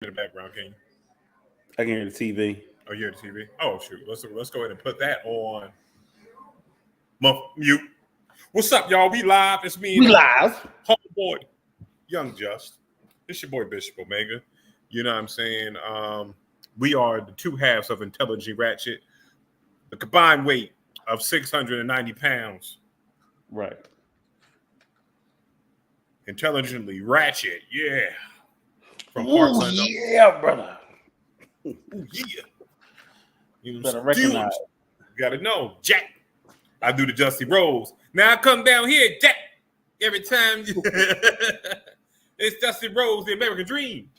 in the background, can you? I can hear the TV. Oh, you're the TV. Oh, shoot. Let's go ahead and put that on mute. What's up, y'all? We live. It's me and We the live. homeboy, Young Just. It's your boy Bishop Omega. You know what I'm saying? We are the two halves of Intelligent Ratchet. The combined weight of 690 pounds. Right. Intelligently Ratchet. Yeah. From Parks Ooh, Unknown. yeah, brother. Ooh, yeah. You Better recognize. Gotta know, Jack. I do the Justy Rose. Now I come down here, Jack. Every time it's Dusty Rose, the American Dream.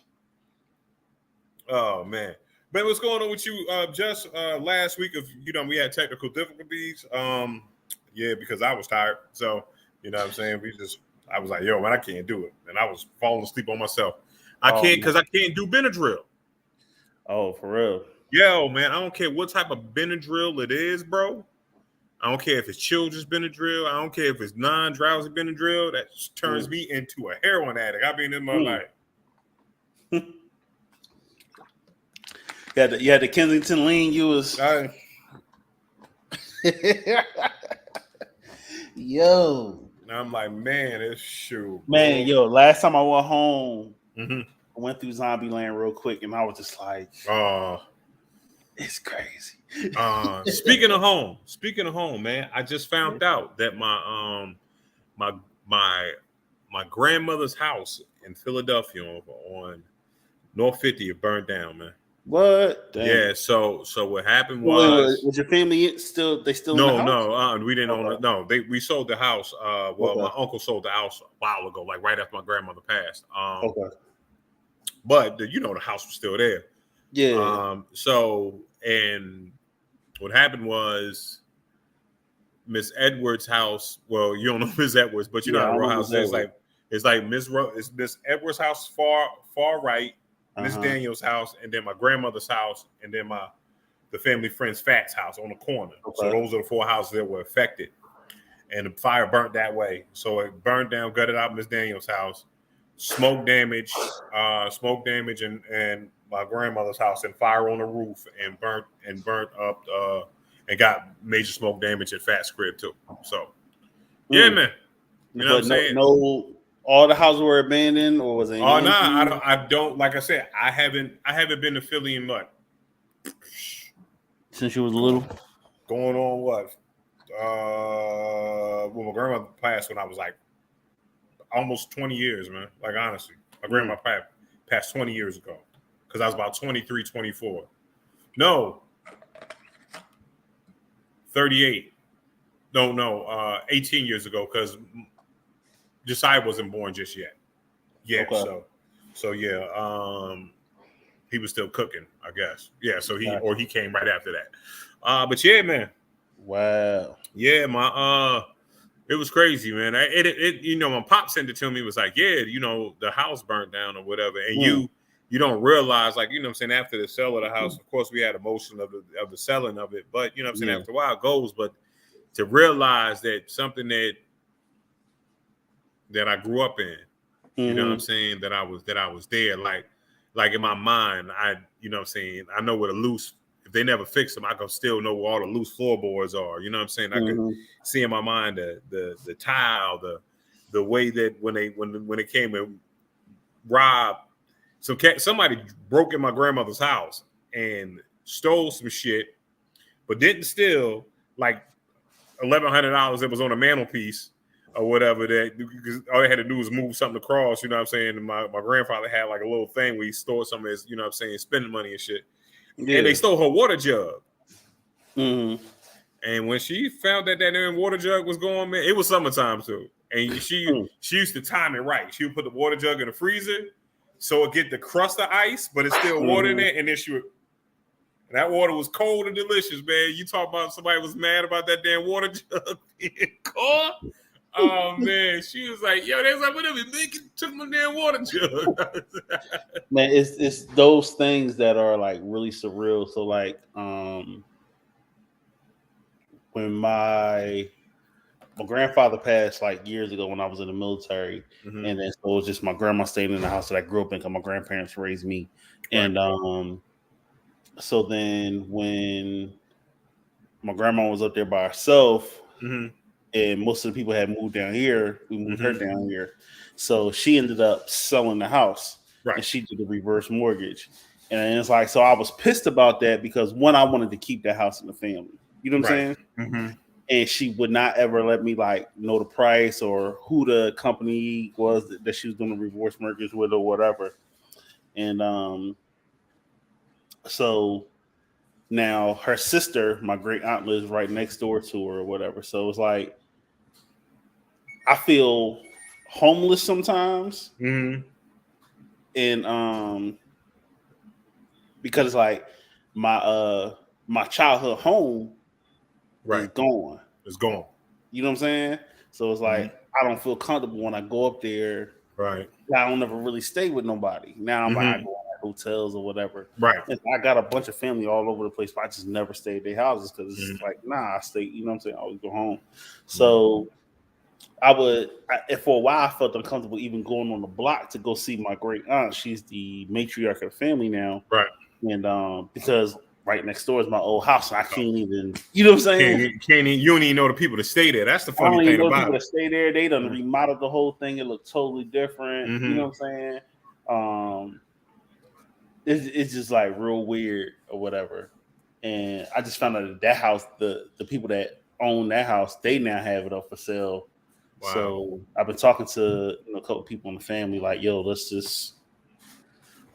Oh man. Man, what's going on with you? Just last week of we had technical difficulties. Yeah, because I was tired. So, you know what I'm saying? I was like, yo, man, I can't do it. And I was falling asleep on myself. I can't because I can't do Benadryl. Oh, for real. Yo, man, I don't care what type of Benadryl it is, bro. I don't care if it's children's Benadryl. I don't care if it's non-drowsy Benadryl. That turns me into a heroin addict. I've been in my life. You had the Kensington lean. You was yo. And I'm like, man, it's shoot. Man, yo, last time I went home, I went through Zombieland real quick, and I was just like, it's crazy. Speaking of home, man, I just found out that my grandmother's house in Philadelphia on North 50 burned down, man. What? Damn. Yeah, so what happened was your family still in the house? No, we didn't own it. No, we sold the house. My uncle sold the house a while ago, like right after my grandmother passed. But the house was still there. Yeah. So and what happened was Miss Edwards' house. Well, you don't know Miss Edwards, but you know how her house is. It's like Miss Edwards' house far right. Miss Daniel's house, and then my grandmother's house, and then the family friend's Fat's house on the corner. Okay. So those are the four houses that were affected, and the fire burnt that way. So it burned down, gutted out Miss Daniel's house, smoke damage, and my grandmother's house, and fire on the roof, and burnt up, and got major smoke damage at Fat's crib too. So yeah, man, you know what I'm saying? No. All the houses were abandoned, or was it? Oh no, I don't. Like I said, I haven't been to Philly in what? Since you was little. Going on what? Well, my grandmother passed when I was like almost 20 years, man. Like honestly, my grandma passed 20 years ago because I was about 23, 24. No, 38. No, 18 years ago because Josiah wasn't born just yet. Yeah, okay. So yeah, he was still cooking, I guess. Yeah, so he came right after that. But yeah, man. Wow. Yeah, it was crazy, man. It my pop sent it to me. Was like, yeah, the house burnt down or whatever, and you don't realize, like, what I'm saying, after the sale of the house, of course, we had emotion of the selling of it, but what I'm saying, after a while it goes, but to realize that something that I grew up in, you know what I'm saying, that I was there, like in my mind, I what I'm saying, I know where the loose, if they never fix them, I can still know where all the loose floorboards are, you know what I'm saying? I could see in my mind the tile, the way that when it came and robbed, somebody broke in my grandmother's house and stole some shit, but didn't steal like $1,100 that was on a mantelpiece or whatever, that because all they had to do was move something across, you know what I'm saying? And my grandfather had like a little thing where he stored some of his, you know what I'm saying, spending money and shit. Yeah. And they stole her water jug. And when she found that damn water jug was going, man, it was summertime too. And she used to time it right. She would put the water jug in the freezer so it get the crust of ice, but it's still water in there, and then she would. And that water was cold and delicious, man. You talk about somebody was mad about that damn water jug being cold. Oh man, she was like, "Yo, they was like, whatever, took my damn water jug." Man, it's those things that are like really surreal. So like, when my my grandfather passed like years ago when I was in the military, and then so it was just my grandma staying in the house that I grew up in because my grandparents raised me, and so then when my grandma was up there by herself, and most of the people had moved down here, we moved her down here, so she ended up selling the house, and she did the reverse mortgage, and it's like, so I was pissed about that because one, I wanted to keep that house in the family, you know what I'm saying? And she would not ever let me like know the price or who the company was that she was doing the reverse mortgage with or whatever. And so now her sister, my great aunt, lives right next door to her or whatever. So it's like I feel homeless sometimes. And because it's like my childhood home is gone. It's gone. You know what I'm saying? So it's like I don't feel comfortable when I go up there. Right. I don't ever really stay with nobody. Now I'm like I go at hotels or whatever. Right. And I got a bunch of family all over the place, but I just never stay at their houses because it's like, nah, I stay, you know what I'm saying? I always go home. So for a while I felt uncomfortable even going on the block to go see my great aunt. She's the matriarch of the family now. Right. And because right next door is my old house, and I can't even, you know what I'm saying? You don't even know the people that stay there. That's the funny thing I don't even know about people it. that stay there. They done remodeled the whole thing. It looked totally different. You know what I'm saying? It's just like real weird or whatever. And I just found out that house, the people that own that house, they now have it up for sale. Wow. So I've been talking to a couple people in the family, like, yo, let's just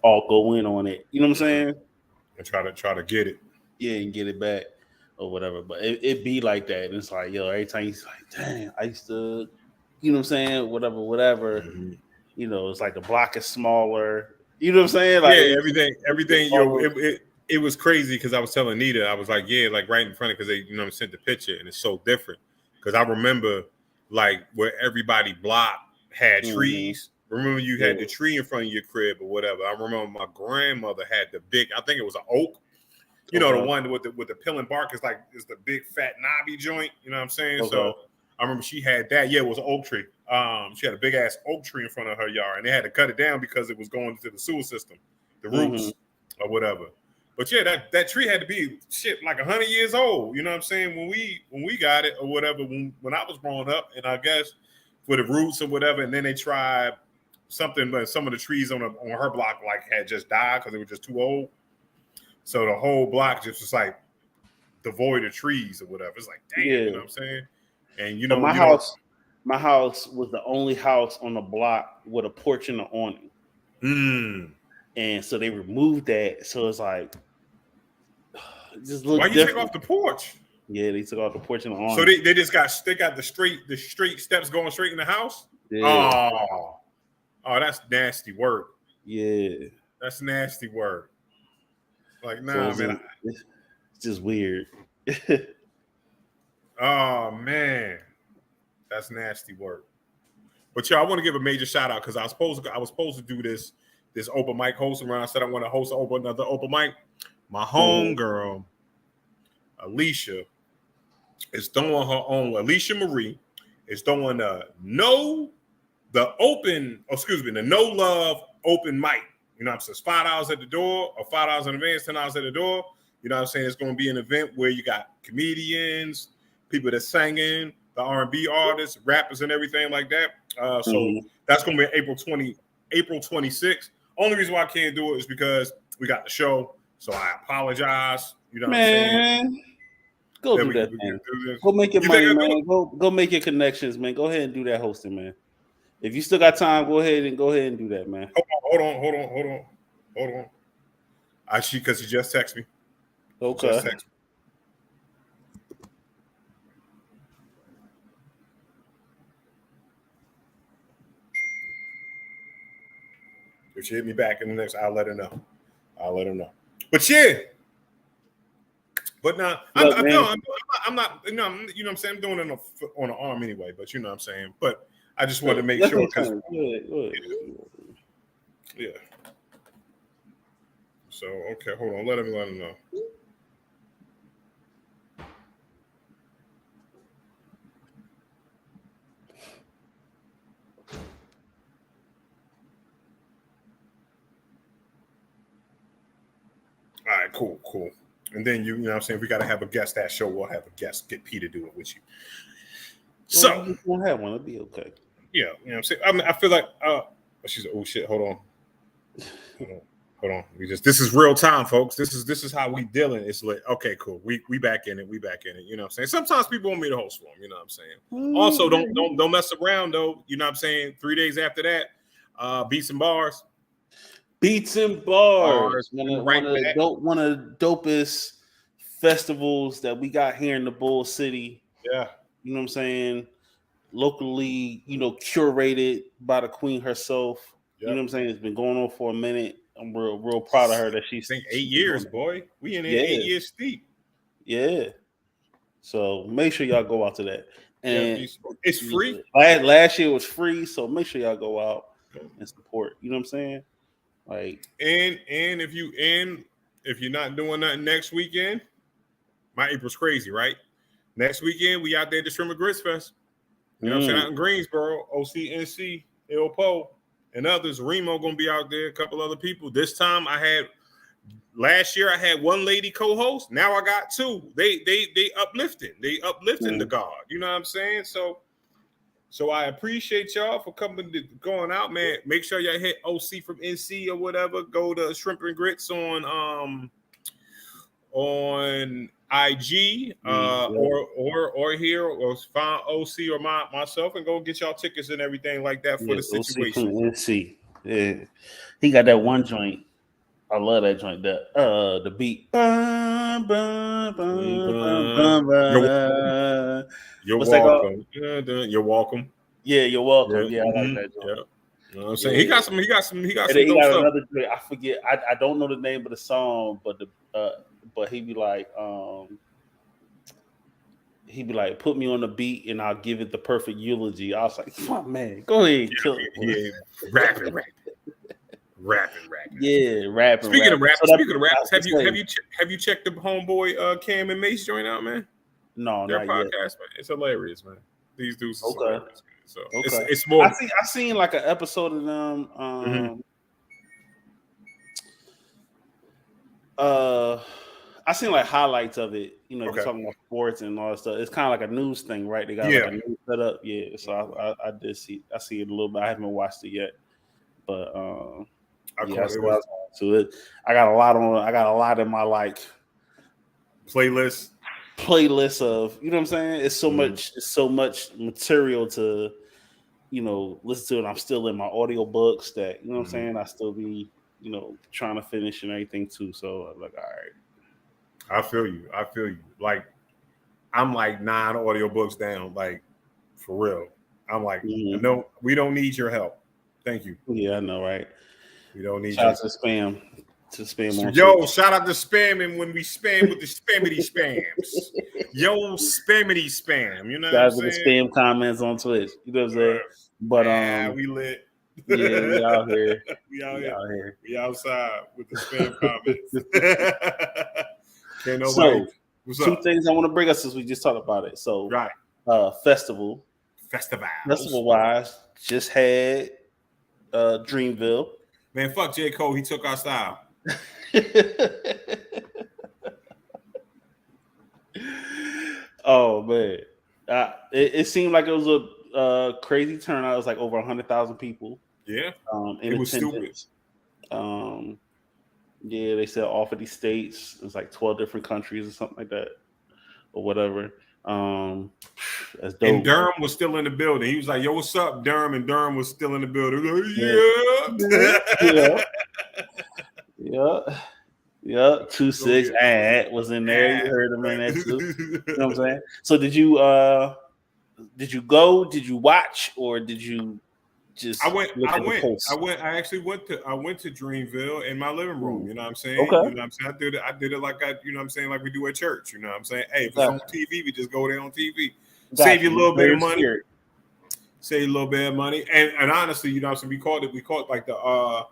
all go in on it. You know what I'm saying? And try to get it. Yeah, and get it back or whatever. But it be like that. And it's like, yo, every time he's like, dang, I used to, you know what I'm saying? Whatever. You know, it's like the block is smaller. You know what I'm saying? Like, yeah, everything. It was crazy because I was telling Nita, I was like, yeah, like right in front of, because they, sent the picture and it's so different. Because I remember like where everybody block had trees. Remember you had the tree in front of your crib or whatever. I remember my grandmother had the big, I think it was an oak. You know, the one with the pill and bark is the big fat knobby joint. You know what I'm saying? So I remember she had that. Yeah, it was an oak tree. She had a big ass oak tree in front of her yard, and they had to cut it down because it was going into the sewer system, the roots or whatever. But yeah, that tree had to be like 100 years old. You know what I'm saying? When we got it or whatever, when I was growing up, and I guess for the roots or whatever, and then they tried something, but some of the trees on her block like had just died because they were just too old. So the whole block just was like devoid of trees or whatever. It's like, damn, you know what I'm saying? And my house was the only house on the block with a porch and an awning. And so they removed that. So it's like, it just looked different. Why you take off the porch? Yeah, they took off the porch and the awning. So they just got the straight steps going straight in the house? Yeah. Oh, that's nasty work. Yeah. That's nasty work. Like, nah, so man. It's just weird. Oh, man. That's nasty work. But I want to give a major shout out because I was supposed to do this open mic hosting around. I said I want to host another open mic. My homegirl, Alicia, is throwing her own. Alicia Marie is throwing the No Love open mic. You know what I'm saying? It's $5 at the door, or $5 in advance, $10 at the door. You know what I'm saying? It's going to be an event where you got comedians, people that singing, the R&B artists, rappers, and everything like that. So that's going to be April 26th. Only reason why I can't do it is because we got the show. So I apologize. You know what I'm saying? Go do that thing. Go make your money, man. Go make your connections, man. Go ahead and do that hosting, man. If you still got time, go ahead and do that, man. Hold on. Because he just texted me. Okay. Just text me. If she hit me back in the next, I'll let her know. But yeah. But now, I'm not. You know what I'm saying? I'm doing it on an arm anyway. But you know what I'm saying. But I just wanted to make sure because yeah. So okay, hold on. Let him know. All right, cool. And then you know what I'm saying, we got to have a guest that show. We'll have a guest, get P to do it with you. So you just won't have one. It'll be okay. Yeah, you know what I'm saying. I mean, I feel like she's oh shit. Hold on. This is real time, folks. This is how we dealing. It's lit. Okay, cool. We back in it. You know what I'm saying. Sometimes people want me to host for them. You know what I'm saying. Also, don't mess around though. You know what I'm saying. 3 days after that, beats and bars. Beats and bars. One of the dopest festivals that we got here in the Bull City. Yeah. You know what I'm saying? Locally, curated by the queen herself. Yep. You know what I'm saying? It's been going on for a minute. I'm real proud of her that she's 8 years, boy. We in there 8 years deep. Yeah. So make sure y'all go out to that. And it's free. Last year was free, so make sure y'all go out and support. You know what I'm saying? Like, and if you're not doing nothing next weekend, my April's crazy, right? Next weekend we out there at the Shrimp and Grits Fest. You know what I'm saying? Out in Greensboro, OCNC, El Po, and others. Remo gonna be out there, a couple other people. This time last year I had one lady co-host. Now I got two. They uplifting. They uplifting the God. You know what I'm saying? So I appreciate y'all for going out, man. Make sure y'all hit OC from NC or whatever. Go to Shrimp and Grits on IG or here or find OC or myself and go get y'all tickets and everything like that for the situation. OC from NC. Yeah. He got that one joint. I love that joint. The beat. You're welcome. You're welcome. Yeah, you're welcome. Yeah, I like that joint. Yeah. You know what I'm saying? He got some dope stuff. Another joint. I forget. I don't know the name of the song, but he be like, put me on the beat and I'll give it the perfect eulogy. I was like, come on, man, go ahead, kill it. Yeah, rapping. Yeah, rapping. Speaking of raps, have you checked the homeboy Cam and Mace joint out, man? No, their not podcast, yet. Man. It's hilarious, man. These dudes are hilarious. Man. So it's more. I seen like an episode of them. I seen like highlights of it. Talking about sports and all that stuff. It's kind of like a news thing, right? They got like a news setup. Yeah, so I did see. I see it a little bit. I haven't watched it yet, but I got a lot on. I got a lot in my like playlist of, you know what I'm saying? It's so much material to, listen to, and I'm still in my audio books that, you know what I'm saying? I still be, trying to finish and everything too. So I'm like, all right. I feel you. Like, I'm like 9 audiobooks down, like for real. I'm like, no, we don't need your help. Thank you. Yeah, I know, right? We don't need shout out to spam. Shout out to spamming when we spam with the spammity spams. Yo, spammity spam. You know what I'm saying? The spam comments on Twitch. You know what I'm saying? But we lit. Yeah, we out here. We out here. We outside with the spam comments. Can't nobody. So, what's two up? things I want to bring us since we just talked about it. So, right. Festival wise, just had Dreamville. Man, fuck J. Cole. He took our style. Oh man, it seemed like it was a crazy turnout. It was like over 100,000 people. Yeah, it was stupid. Yeah, they said all 50 states. It's like 12 different countries or something like that, or whatever. That's dope. And Durham was still in the building. He was like, "Yo, what's up, Durham?" And Durham was still in the building. Like, yeah. 2-6 ad was in there. You heard him in that too. You know what I'm saying? So did you go? Did you watch, or did you just? I actually went to Dreamville in my living room. You know what I'm saying? Okay. You know what I'm saying? I did it like you know what I'm saying, like we do at church. You know what I'm saying? Hey, if it's on TV, we just go there on TV. Save you a little bit of money. Save a little bit of money. And honestly, you know what I'm saying? We caught like the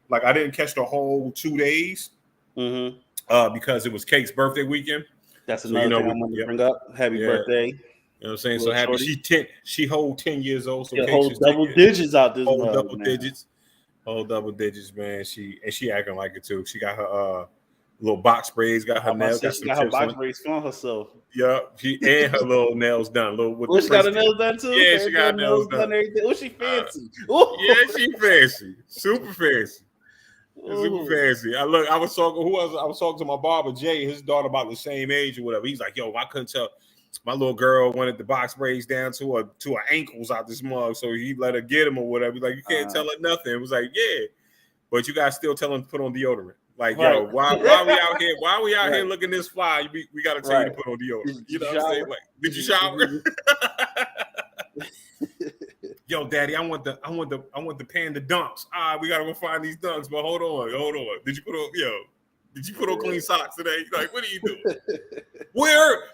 like I didn't catch the whole 2 days because it was Kate's birthday weekend. That's another thing I want to bring up. Happy birthday. You know what I'm saying? So happy she hold 10 years old. So hold double digits out this month. Hold double digits, man. She acting like it too. She got her little box braids, got her nails, got her box braids on herself. Yeah, she and her little nails done. She got her nails done too. Yeah, she got her nails done. Oh, she fancy. Yeah, she fancy, super fancy. Super fancy. I was talking. I was talking to my barber Jay. His daughter about the same age or whatever. He's like, "Yo, I couldn't tell. My little girl wanted the box braids down to her ankles out this mug, so he let her get them or whatever. He's like, you can't tell her nothing. It was like, yeah, but you guys still tell him to put on deodorant. Like, right. Yo, why we out here? Why are we out here looking this fly? We got to tell you to put on deodorant. You know what I'm saying? Like, did you shower? Yo, Daddy, I want the panda dunks. We gotta go find these dunks. But hold on. Did you put on clean socks today? Like, what are you doing?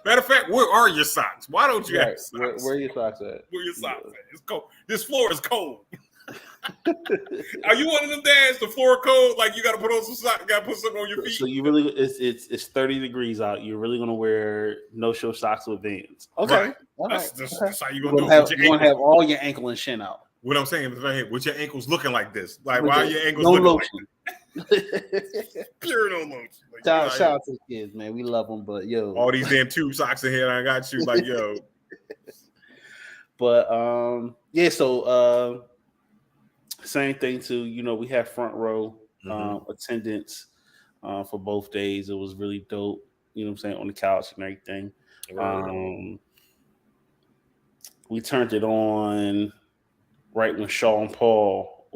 Matter of fact, where are your socks? Why don't you have socks? Where are your socks at? Where your socks at? It's cold. This floor is cold. Are you one of them dads? The floor cold, like you got to put on some socks. Got to put something on your feet. So you really, it's 30 degrees out. You're really gonna wear no-show socks with Vans? Okay, right. That's how you gonna do it. You're gonna have all your ankle and shin out. What I'm saying is right here, with your ankles looking like this, like why are your ankles no looking lotion. Like this? Pure no lotion. Like, shout out to the kids, man. We love them, but yo, all these damn tube socks in here. I got you, like yo. But yeah, so same thing too. You know, we had front row attendance for both days. It was really dope. You know what I'm saying, on the couch and everything. Right. We turned it on right when Sean Paul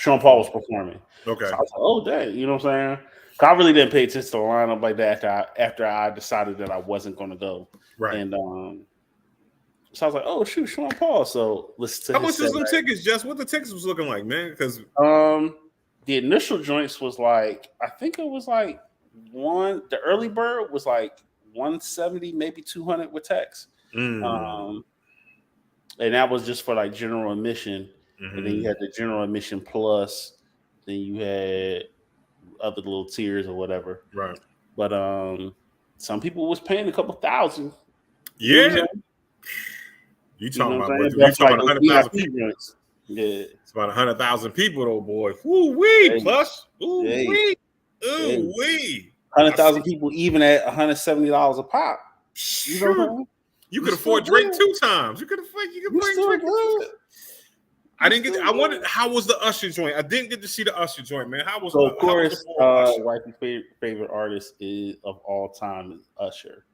was performing. Okay. So I was like, oh dang, you know what I'm saying? I really didn't pay attention to the lineup like that after I decided that I wasn't going to go. Right. And so I was like, oh shoot, Sean Paul. So listen to how much was them tickets, Jess? What the tickets was looking like, man? Because the initial joints was like, I think it was like the early bird was like 170, maybe 200 with tax. And that was just for like general admission. And then you had the general admission plus, then you had other little tiers or whatever. Right. But some people was paying a couple thousand. Yeah. You talking about 100,000 people? Yeah, it's about 100,000 people, though, boy. Ooh wee, plus. Ooh wee, ooh wee. 100,000 people, even at $170 a pop. Sure. You could afford Drake 2 times. You could afford Drake. I didn't get. I wanted. How was the Usher joint? I didn't get to see the Usher joint, man. How was? So of course, wifey's favorite artist of all time is Usher,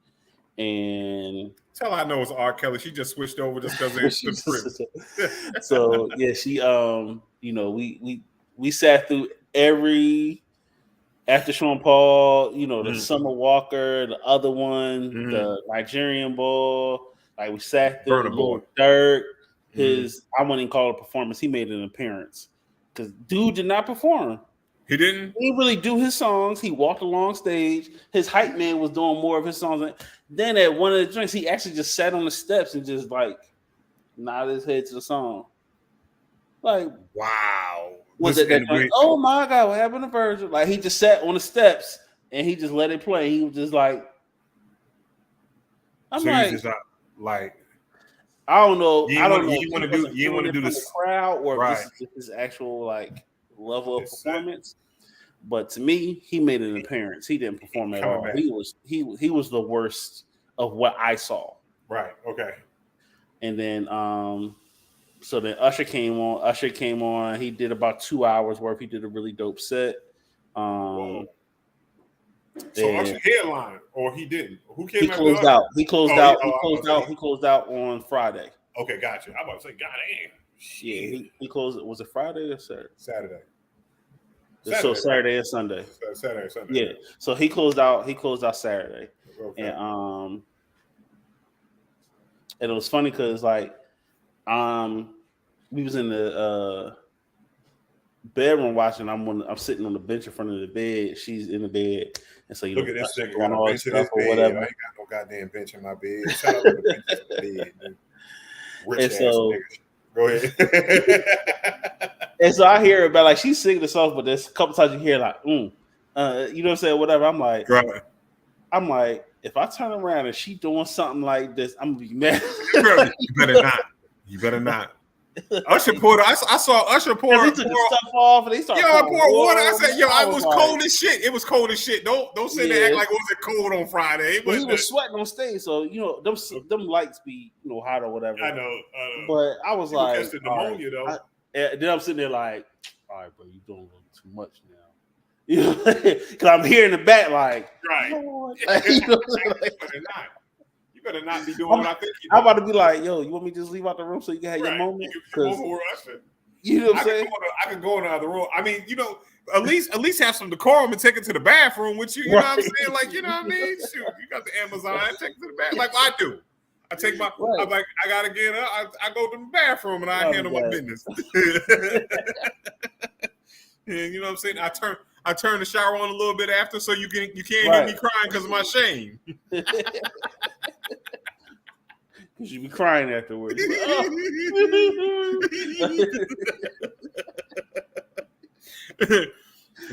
and tell I know it's R. Kelly. She just switched over just because it's the crib. So yeah, she you know, we sat through every after Sean Paul, you know, the Summer Walker, the other one, the Nigerian Ball. Like we sat through Lil Durk. I wouldn't even call it a performance. He made an appearance because dude did not perform. He didn't. He didn't really do his songs. He walked along stage. His hype man was doing more of his songs. Then at one of the drinks, he actually just sat on the steps and just like nodded his head to the song. Like, wow. Was it that joint? Oh my God, what happened to Virgil? Like he just sat on the steps and he just let it play. He was just like, I'm like. I don't know. I don't know. You want to do this crowd or if this is his actual like level of performance. But to me, he made an appearance. He didn't perform at all. He was the worst of what I saw. Right. Okay. And then so then Usher came on. He did about 2 hours worth. He did a really dope set. So Usher headline, or he didn't? Who came? He closed out. He closed out on Friday. Okay, gotcha. I'm about to say, God damn. Yeah, he closed. Was it Friday or Saturday? Saturday. So Saturday or Sunday. Saturday or Sunday. Yeah. So he closed out Saturday, okay. And it was funny because like we was in the bedroom watching. I'm sitting on the bench in front of the bed. She's in the bed, and so you look at this nigga got a bench in his bed. Whatever. I ain't got no goddamn bench in my bed. Shout out to the bench in the bed, man. Rich ass nigga. Go ahead. And so I hear about like she's singing the song, but there's a couple times you hear like, you know what I'm saying, whatever. I'm like, if I turn around and she doing something like this, I'm gonna be mad. You better not. Usher poured. I saw Usher pour. They took the stuff off and they started. I poured water. I said, I was like, cold as shit. It was cold as shit. Don't sit there and act like it wasn't cold on Friday. Well, he was sweating on stage, so them lights be hot or whatever. I know. But I was like, tested pneumonia though. Then I'm sitting there like, all right, bro, you doing a little too much now. Because I'm here in the back, like, right. Like, You better not be doing what I think. I'm about to be like, yo, you want me to just leave out the room so you can have your moment? You know what I'm saying? I can go in the other room. I mean, at least have some decorum and take it to the bathroom with you. You know what I'm saying? Like, you know what I mean? Shoot, you got the Amazon. Take it to the bathroom like I do. I take my. I'm like, I gotta get up. I go to the bathroom and I handle my business. And you know what I'm saying? I turn the shower on a little bit after, so you can't hear me crying because of my shame. Because you be crying afterwards.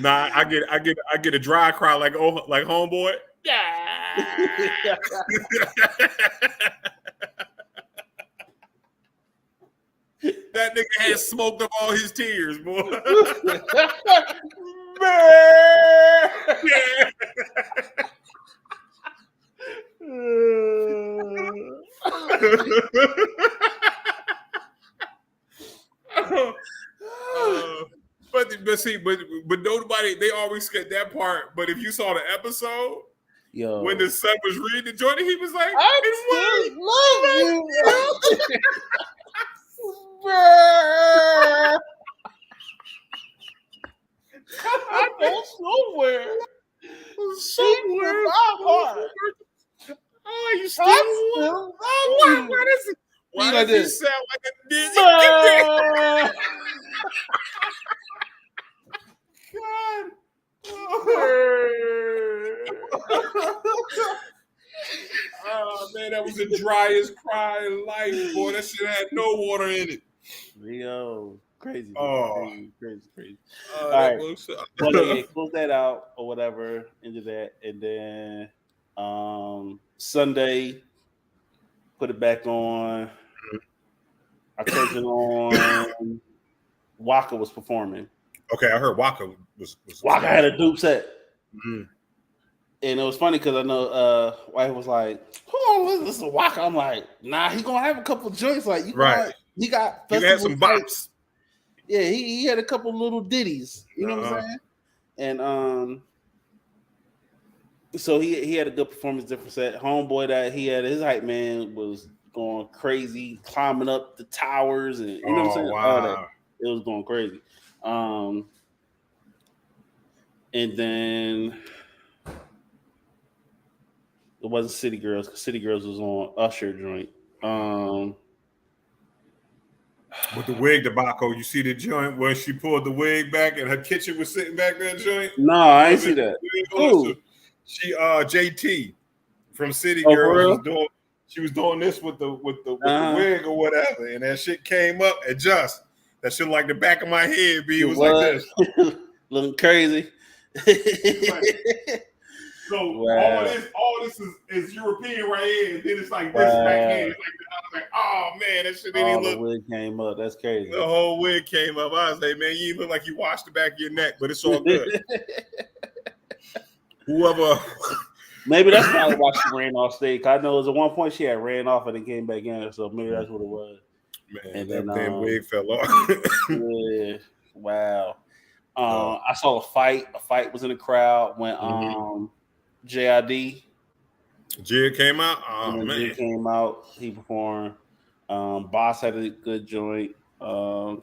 Nah, I get a dry cry like homeboy. Yeah. That nigga had smoked up all his tears, boy. But nobody, they always skip that part. But if you saw the episode, when the son was reading the joint, he was like, I love you. I go somewhere. Oh, you still what is it? Why does he sound like a dizzy? God. Oh man, that was the driest cry in life, boy. That shit had no water in it. Yo, crazy. Crazy. All right. Close that out or whatever into that, and then Sunday, put it back on. I turned it on. Waka was performing. Okay, I heard Waka was Waka had a dupe set. Mm-hmm. And it was funny because I know White was like, "Oh, this is a Waka." I'm like, "Nah, he gonna have a couple joints like you." Right. He got. You had some bops. Yeah, he had a couple little ditties. You know what I'm saying? And so he had a good performance, different set. Homeboy that he had, his hype man was going crazy, climbing up the towers, and you know what I'm saying? Wow. It was going crazy. And then it wasn't City Girls because City Girls was on Usher joint. With the wig debacle, you see the joint where she pulled the wig back and her kitchen was sitting back there joint? No, I didn't see that. She JT from City Girls was doing this with the wig or whatever, and that shit came up and that shit like the back of my head, B. It was like this. Looking crazy. So all this is European right here, and then it's like this back here. It's like, oh man, that shit didn't look. The wig came up. That's crazy. The whole wig came up. I was like, man, you look like you washed the back of your neck, but it's all good. Whoever. Maybe that's probably why she ran off stage. I know it was at one point she had ran off and then came back in, so maybe that's what it was. Man, and that damn wig fell off. Yeah. Wow. I saw a fight. A fight was in the crowd when JID. Jid came out. Oh man, Jid came out. He performed. Boss had a good joint. The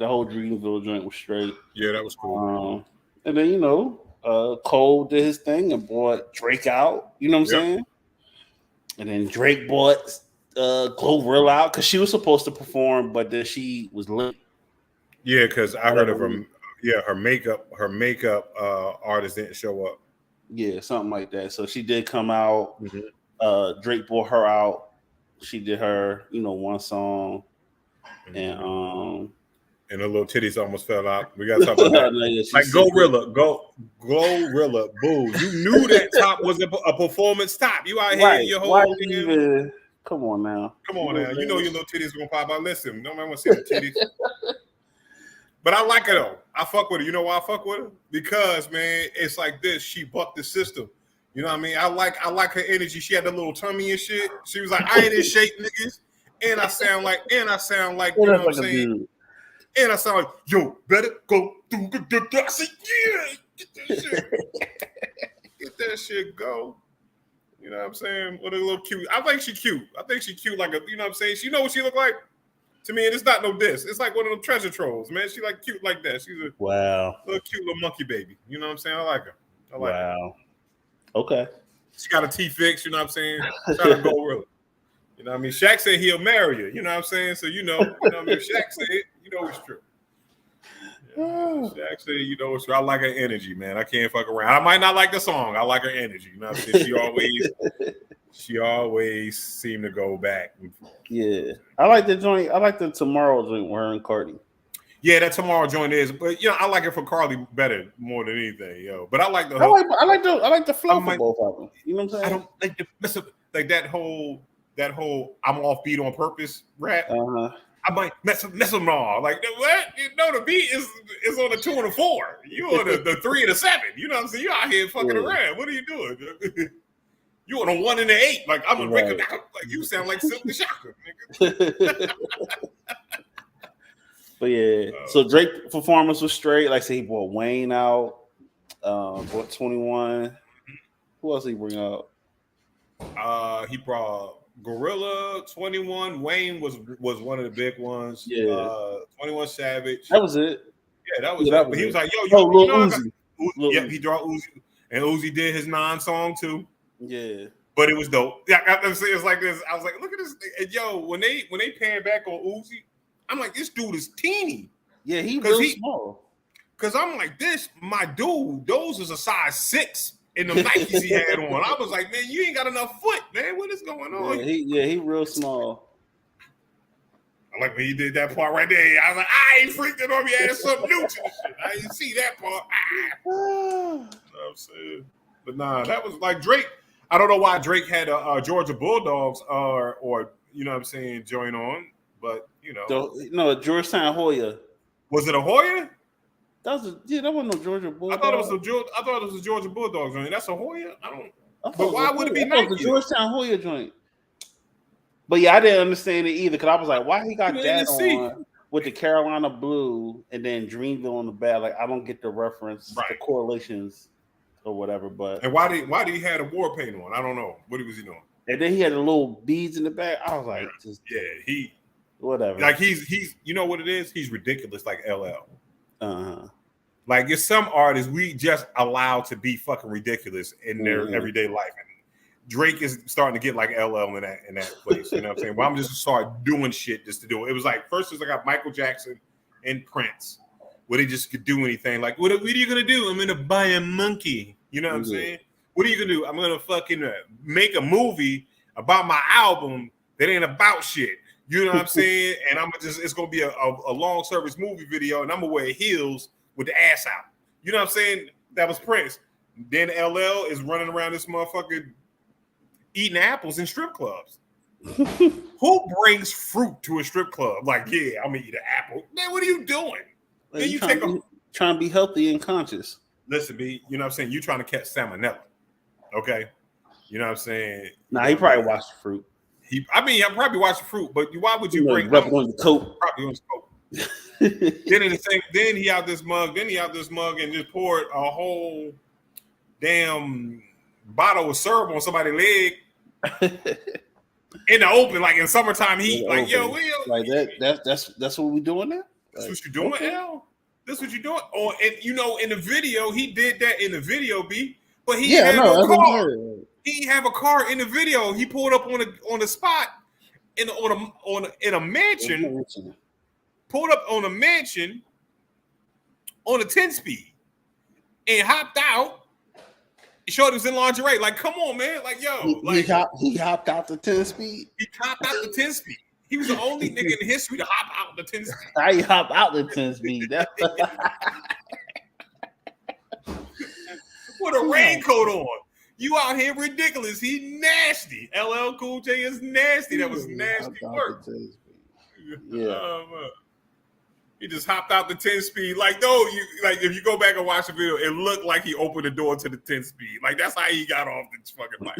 whole Dreamville joint was straight. Yeah, that was cool. And then Cole did his thing and brought Drake out. You know what I'm saying? And then Drake brought Glorilla out because she was supposed to perform, but then she was late. Yeah, because I heard of her. Yeah, her makeup artist didn't show up. Yeah, something like that. So she did come out. Mm-hmm. Drake brought her out. She did her, one song, and her little titties almost fell out. We got to talk about that. Like Glorilla, boo! You knew that top was a performance top. You out here your whole thing. Come on now. Come on now. You know your little titties gonna pop out. Listen, no man want to see the titties. But I like her though. I fuck with her. You know why I fuck with her? Because man, it's like this. She bucked the system. You know what I mean? I like her energy. She had that little tummy and shit. She was like, I ain't in shape, niggas. And I sound like, you know what I'm saying? And I sound like, yo, better go through the I said, yeah, get that shit. Get that shit go. You know what I'm saying? What a little cute. I think she cute. I think she cute like a, you know what I'm saying? She know what she look like? To me, and it's not no diss. It's like one of them treasure trolls, man. She like cute like that. She's a little cute little monkey baby. You know what I'm saying? I like her. I like her. Okay. She got a T fix, you know what I'm saying? Shout out to Gorilla. You know what I mean? Shaq said he'll marry her. You know what I'm saying? So you know what I mean? Shaq said it, you know it's true. Shaq said, you know it's true. I like her energy, man. I can't fuck around. I might not like the song. I like her energy. You know what I'm saying? She always seemed to go back. Yeah. I like the joint. I like the Tomorrow joint with her and Cardi. Yeah, that Tomorrow joint is, but you know, I like it for Cardi better more than anything, yo. But I like the I like the flow for both of them. You know what I'm saying? I don't like the like that whole I'm off beat on purpose rap. I might mess them all. Like what? You know, the beat is on the 2 and the 4. You on the 3 and the 7. You know what I'm saying? You out here fucking around. What are you doing? You on a 1 and the 8. Like I'm a record. Like you sound like Silk the Shocker, nigga. But yeah, so Drake performance was straight. Like I said, he brought Wayne out. Brought 21. Who else did he bring out? He brought Gorilla, 21. Wayne was one of the big ones. Yeah. 21 Savage. That was it. Yeah, that was it. But he was like, yo, you know Uzi. Yep, he brought Uzi. And Uzi did his non-song too. Yeah. But it was dope. Yeah, it's like this. I was like, look at this. And yo, when they pan back on Uzi, I'm like, this dude is teeny. Yeah, he's really small. Because I'm like, my dude, those is a size 6 in the Nikes he had on. I was like, man, you ain't got enough foot, man. What is going on? He real small. I like when he did that part right there. I was like, I ain't freaked it on me. Add something new to the shit. I didn't see that part. You know what I'm saying? But nah, that was like Drake. I don't know why Drake had a Georgia Bulldogs or you know what I'm saying, join on. But you know, no, Georgetown Hoya. Was it a Hoya? That wasn't no Georgia Bulldogs. I thought it was a Georgia Bulldogs joint. That's a Hoya. But why would it be Nike? The Georgetown Hoya joint. But yeah, I didn't understand it either because I was like, why he got that on with the Carolina blue and then Dreamville on the back? Like, I don't get the reference, the correlations or whatever. But and why did he have a war paint on? I don't know. What was he doing? And then he had the little beads in the back. I was like, whatever. Like he's you know what it is? He's ridiculous like LL. Like it's some artists we just allow to be fucking ridiculous in their everyday life. And Drake is starting to get like LL in that place. You know what I'm saying? Well, I'm just start doing shit just to do it. It was like first I got Michael Jackson and Prince, where they just could do anything. Like, what are you gonna do? I'm gonna buy a monkey. You know what I'm saying? What are you gonna do? I'm gonna fucking make a movie about my album that ain't about shit. You know what I'm saying? And it's gonna be a long service movie video, and I'm gonna wear heels with the ass out. You know what I'm saying? That was Prince. Then LL is running around this motherfucker eating apples in strip clubs. Who brings fruit to a strip club? Like, yeah, I'm gonna eat an apple. Man, what are you doing? Like, then you trying to be healthy and conscious. Listen, B, you know what I'm saying? You trying to catch salmonella. Okay. You know what I'm saying? Nah, he probably watched the fruit. I probably watched the fruit, but why would you bring rub on the coat? Probably on his coat. Then he out this mug and just poured a whole damn bottle of syrup on somebody's leg in the open, like in summertime heat. Like, yo, like that's what we doing now? That's what you doing, L? That's what you doing? Oh, and you know, in the video, he did that in the video, B. But he had no car. He didn't have a car in the video. He pulled up on the spot in a mansion. Pulled up on a mansion on a 10-speed and hopped out. Showed he was in lingerie. Like, come on, man. Like, yo. He hopped out the 10-speed? He hopped out the 10-speed. He was the only nigga in history to hop out the 10-speed. How you hop out the 10-speed? With a raincoat on. You out here ridiculous. He nasty. LL Cool J is nasty. That was nasty work. Yeah. He just hopped out the 10 speed. Like, no, you like if you go back and watch the video, it looked like he opened the door to the 10 speed. Like, that's how he got off the fucking bike.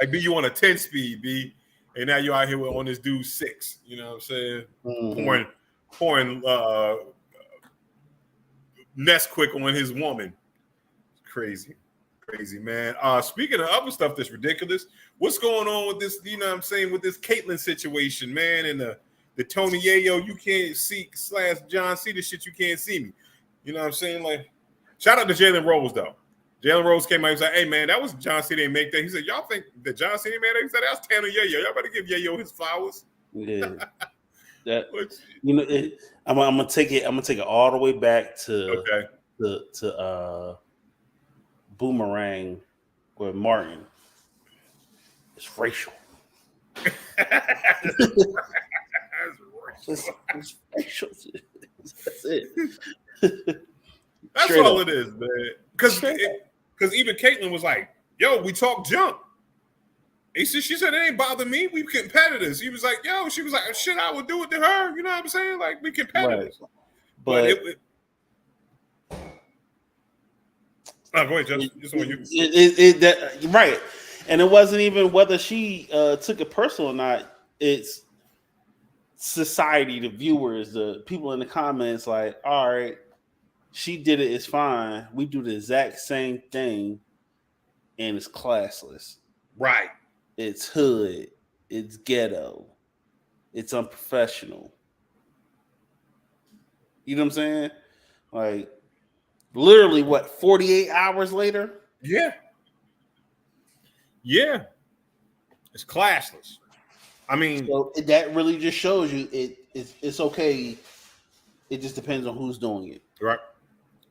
Like, B, you on a 10 speed, B. And now you're out here on this dude 6. You know what I'm saying? Mm-hmm. Pouring Nesquik on his woman. Crazy, man. Speaking of other stuff that's ridiculous, what's going on with this, you know what I'm saying, with this Caitlyn situation, man, and the Tony Yayo, you can't see / John C, the shit you can't see me. You know what I'm saying? Like, shout out to Jalen Rose, though. Jalen Rose came out and said, hey, man, that was John C. Didn't make that. He said, y'all think that John C. didn't make that? He said, that's Tanner Yayo. Y'all better give Yayo his flowers. Yeah. That, you know, I'm gonna take it all the way back to Boomerang with Martin. It's racial. It's racial. That's it. That's straight all up. It is, man. Because even Caitlyn was like, yo, we talk junk. She said, it ain't bother me. We competitors. He was like, yo, she was like, shit, I would do it to her. You know what I'm saying? Like, we competitors. Right. But go ahead, Justin. Just want you. Right. And it wasn't even whether she took it personal or not. It's society, the viewers, the people in the comments, like, all right, she did it, it's fine. We do the exact same thing, and it's classless. Right. It's hood. It's ghetto. It's unprofessional. You know what I'm saying? Like, literally, 48 hours later? Yeah. Yeah. It's classless. I mean, so that really just shows you it's okay. It just depends on who's doing it. Right.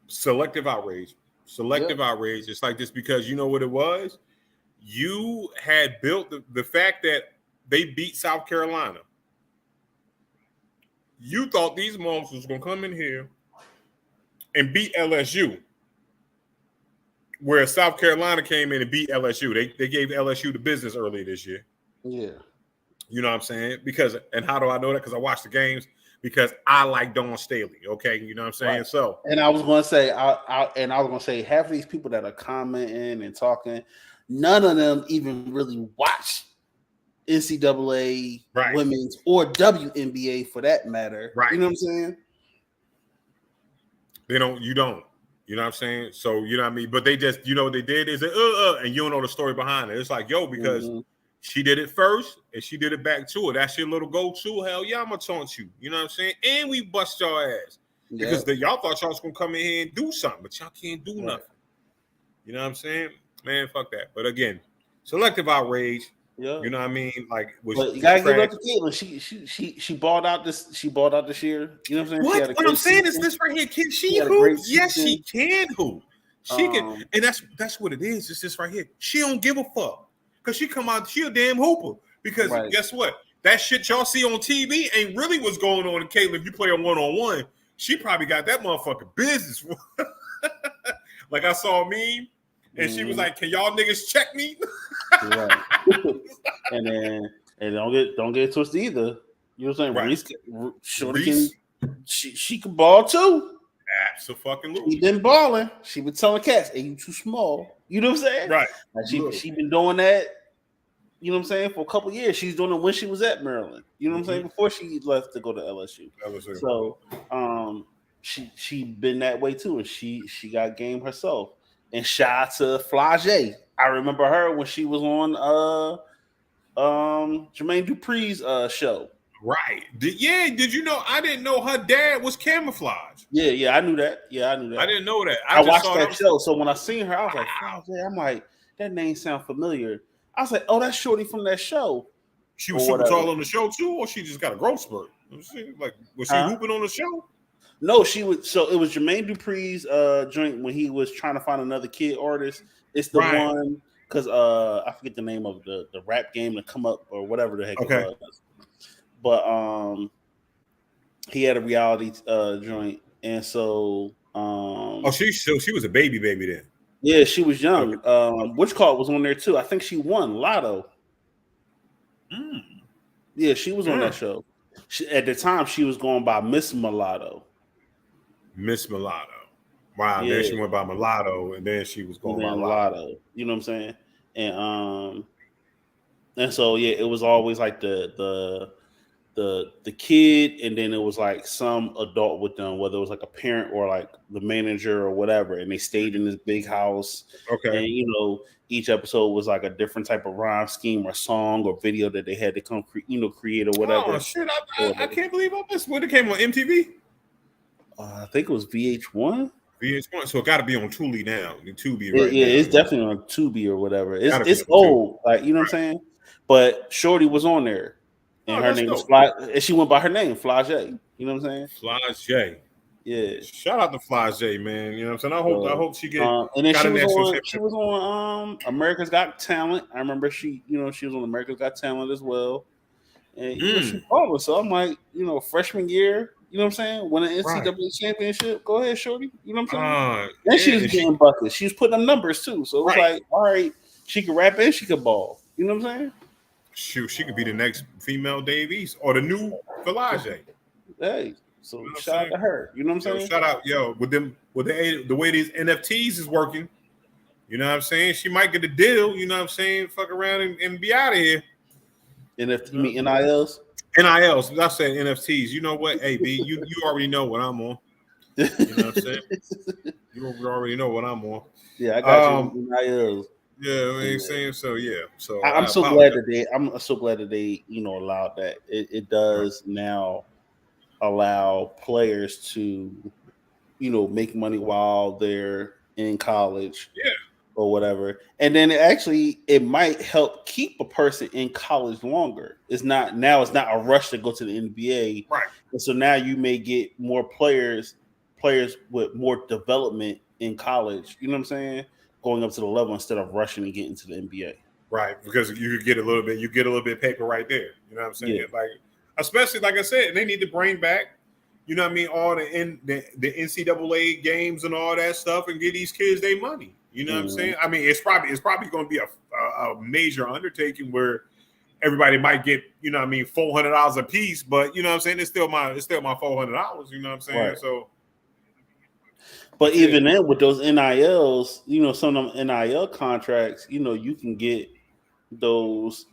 Selective outrage. Outrage. It's like this because you know what it was? You had built the fact that they beat South Carolina. You thought these monsters was going to come in here and beat LSU. Where South Carolina came in and beat LSU. They gave LSU the business earlier this year. Yeah. You know what I'm saying? And how do I know that? Because I watched the games. Because I like Dawn Staley, okay? You know what I'm saying? Right. So, and I was going to say, half of these people that are commenting and talking, none of them even really watch NCAA women's or WNBA for that matter. Right. You know what I'm saying? You don't. You know what I'm saying? So, you know what I mean? But they just, you know what they did is, and you don't know the story behind it. It's like, yo, because she did it first and she did it back to her. That's your little go-to. Hell yeah, I'm going to taunt you. You know what I'm saying? And we bust your ass. Yeah. Because y'all thought y'all was going to come in here and do something, but y'all can't do nothing. You know what I'm saying? Man, fuck that. But again, selective outrage. Yeah. You know what I mean? Like, but you gotta give it up to Caitlyn. She balled out this. She balled out this year. You know what I'm saying? What I'm saying is this right here. Can she hoop? Yes, she can hoop. She can, and that's what it is. It's this right here. She don't give a fuck. Because she come out, she a damn hooper. Because guess what? That shit y'all see on TV ain't really what's going on in Caitlyn. If you play a one-on-one, she probably got that motherfucking business. Like I saw a meme, and she was like, "Can y'all niggas check me?" Right. and don't get twisted either. You know what I'm saying? Reese, she can ball too. Absolutely. She been balling. She been telling cats, "Hey, you too small." You know what I'm saying? Right. Like she been doing that. You know what I'm saying? For a couple of years, she's doing it when she was at Maryland. You know what I'm saying? Before she left to go to LSU. So, she been that way too, and she got game herself. And shout out to Flage. I remember her when she was on Jermaine Dupri's show. Right. Did you know? I didn't know her dad was Camouflage. Yeah, I knew that. I didn't know that. I watched that show. So when I seen her, I was like, I'm like, that name sound familiar. I was like, oh, that's Shorty from that show. She was super tall on the show too, or she just got a growth spurt? Like, was she hooping on the show? No, she was. So it was Jermaine Dupri's joint when he was trying to find another kid artist. It's the one because I forget the name of the rap game to come up or whatever the heck it was. But he had a reality joint, and so she was a baby then. Yeah, she was young. Okay. Which call was on there too? I think she won Lotto. Yeah, she was on that show. At the time, she was going by Miss Mulatto. Miss Mulatto. Wow. Yeah. Then she went by Mulatto, and then she was going by Lotto. Lotto. You know what I'm saying? And so yeah, it was always like the kid, and then it was like some adult with them, whether it was like a parent or like the manager or whatever, and they stayed in this big house. Okay. And each episode was like a different type of rhyme scheme or song or video that they had to come create or whatever. Oh shit! I can't believe I missed when it came on MTV. I think it was VH1. VH1, so it got to be on Tubi now. Tubi right now. It's definitely on Tubi or whatever. It's old, like you know what I'm saying. But Shorty was on there, and her name was Fly, and she went by her name, Flage. You know what I'm saying? Flage. Yeah. Shout out to Flage, man. You know what I'm saying? I hope she get. And then she was on America's Got Talent. I remember she was on America's Got Talent as well. And she followed. So I'm like, freshman year. You know what I'm saying? Win an NCAA championship. Go ahead, Shorty. You know what I'm saying? And she was getting buckets. She was putting them numbers too. So it was like, all right, she could rap and she could ball. You know what I'm saying? Shoot, she could be the next female Dave East or the new Flage. Hey, so shout out to her. You know what I'm saying? Shout out, with the way these NFTs is working. You know what I'm saying? She might get a deal. You know what I'm saying? Fuck around and be out of here. NFT, you mean NILs? NILs. I said NFTs. You know what? Hey, B, you already know what I'm on. You know what I'm saying? You already know what I'm on. Yeah, I got you. NILs. Yeah, I mean, saying so. Yeah, so I'm so glad that they allowed that. It does now allow players to make money while they're in college. Yeah. Or whatever, and then it might help keep a person in college longer. It's not a rush to go to the NBA, right? And so now you may get more players with more development in college. You know what I'm saying? Going up to the level instead of rushing and getting to the NBA, right? Because you could get a little bit of paper right there. You know what I'm saying? Yeah. Like, especially like I said, they need to bring back, all the NCAA games and all that stuff, and get these kids their money. You know what I'm saying? I mean, it's probably going to be a major undertaking where everybody might get, $400 a piece, but you know what I'm saying? It's still my $400. You know what I'm saying? Right. So, but even then, with those NILs, some of them NIL contracts, you can get those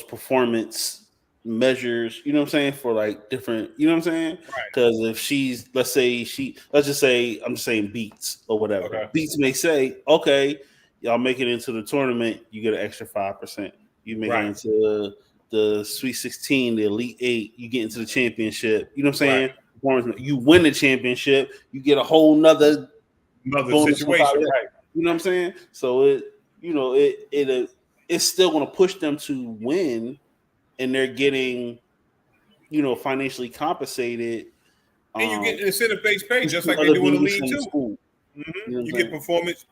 performance measures, you know what I'm saying, for like different, you know what I'm saying? Because if she's, let's just say, I'm just saying Beats or whatever. Okay. Beats may say, okay, y'all make it into the tournament, you get an extra 5%. You make it into the Sweet 16, the Elite 8, you get into the championship. You know what I'm saying? You win the championship, you get a whole nother situation, right? You know what I'm saying? So it's still going to push them to win. And they're getting, financially compensated. And you get incentive-based pay, just like they do in the league too. Mm-hmm. You get performance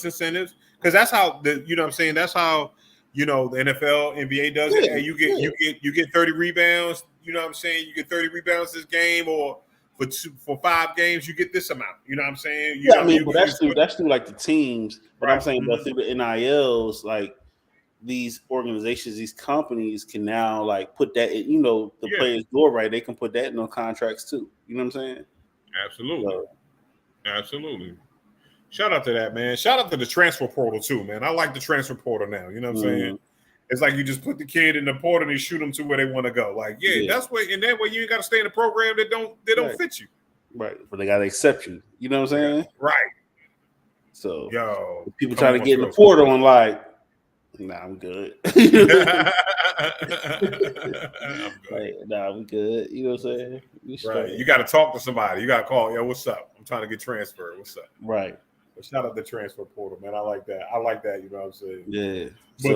incentives, because that's how that's how the NFL, NBA does it. Hey, you get 30 rebounds. You know what I'm saying? You get 30 rebounds this game, or for 5 games, you get this amount. You know what I'm saying? But that's through like the teams. But I'm saying, but through the NILs, like, these organizations, these companies can now like put that in, players do it right. They can put that in their contracts too. You know what I'm saying? Absolutely. Shout out to that, man. Shout out to the transfer portal too, man. I like the transfer portal now. You know what I'm saying? It's like you just put the kid in the portal and you shoot them to where they want to go. Like, that's way, and that way you ain't got to stay in a program that don't fit you. Right. But they got to accept you. You know what I'm saying? Right. So people try to get in the portal and like, nah, I'm good. I'm good. I'm good. You know what I'm saying? Right. You got to talk to somebody. You got to call. Yo, what's up? I'm trying to get transferred. What's up? Right. But shout out the transfer portal, man. I like that. You know what I'm saying? Yeah. But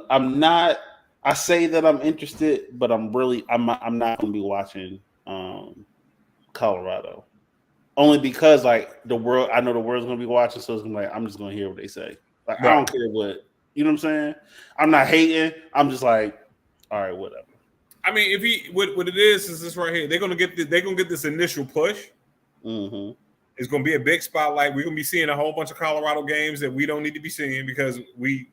I'm not. I say that I'm interested, but I'm not going to be watching Colorado. Only because I know the world's gonna be watching, so it's gonna be like, I'm just gonna hear what they say. Like, I don't care what, you know what I'm saying? I'm not hating. I'm just like, all right, whatever. I mean, what it is this right here. They're gonna get this initial push, Mm-hmm. It's going to be a big spotlight. We're going to be seeing a whole bunch of Colorado games that we don't need to be seeing because we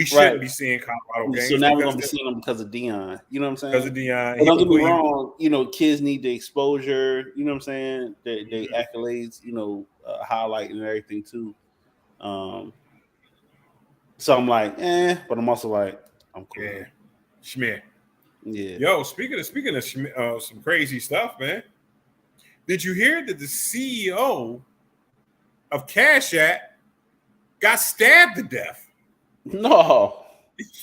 shouldn't be seeing Colorado games. So now we're going to be seeing them because of Deion. You know what I'm saying? Because of Deion. But don't get me wrong. You know, kids need the exposure. You know what I'm saying? The accolades. You know, highlight and everything too. So I'm like, but I'm also like, I'm cool. Yeah, Schmidt. Yeah. Yo, speaking of some crazy stuff, man. Did you hear that the CEO of Cash App got stabbed to death? No.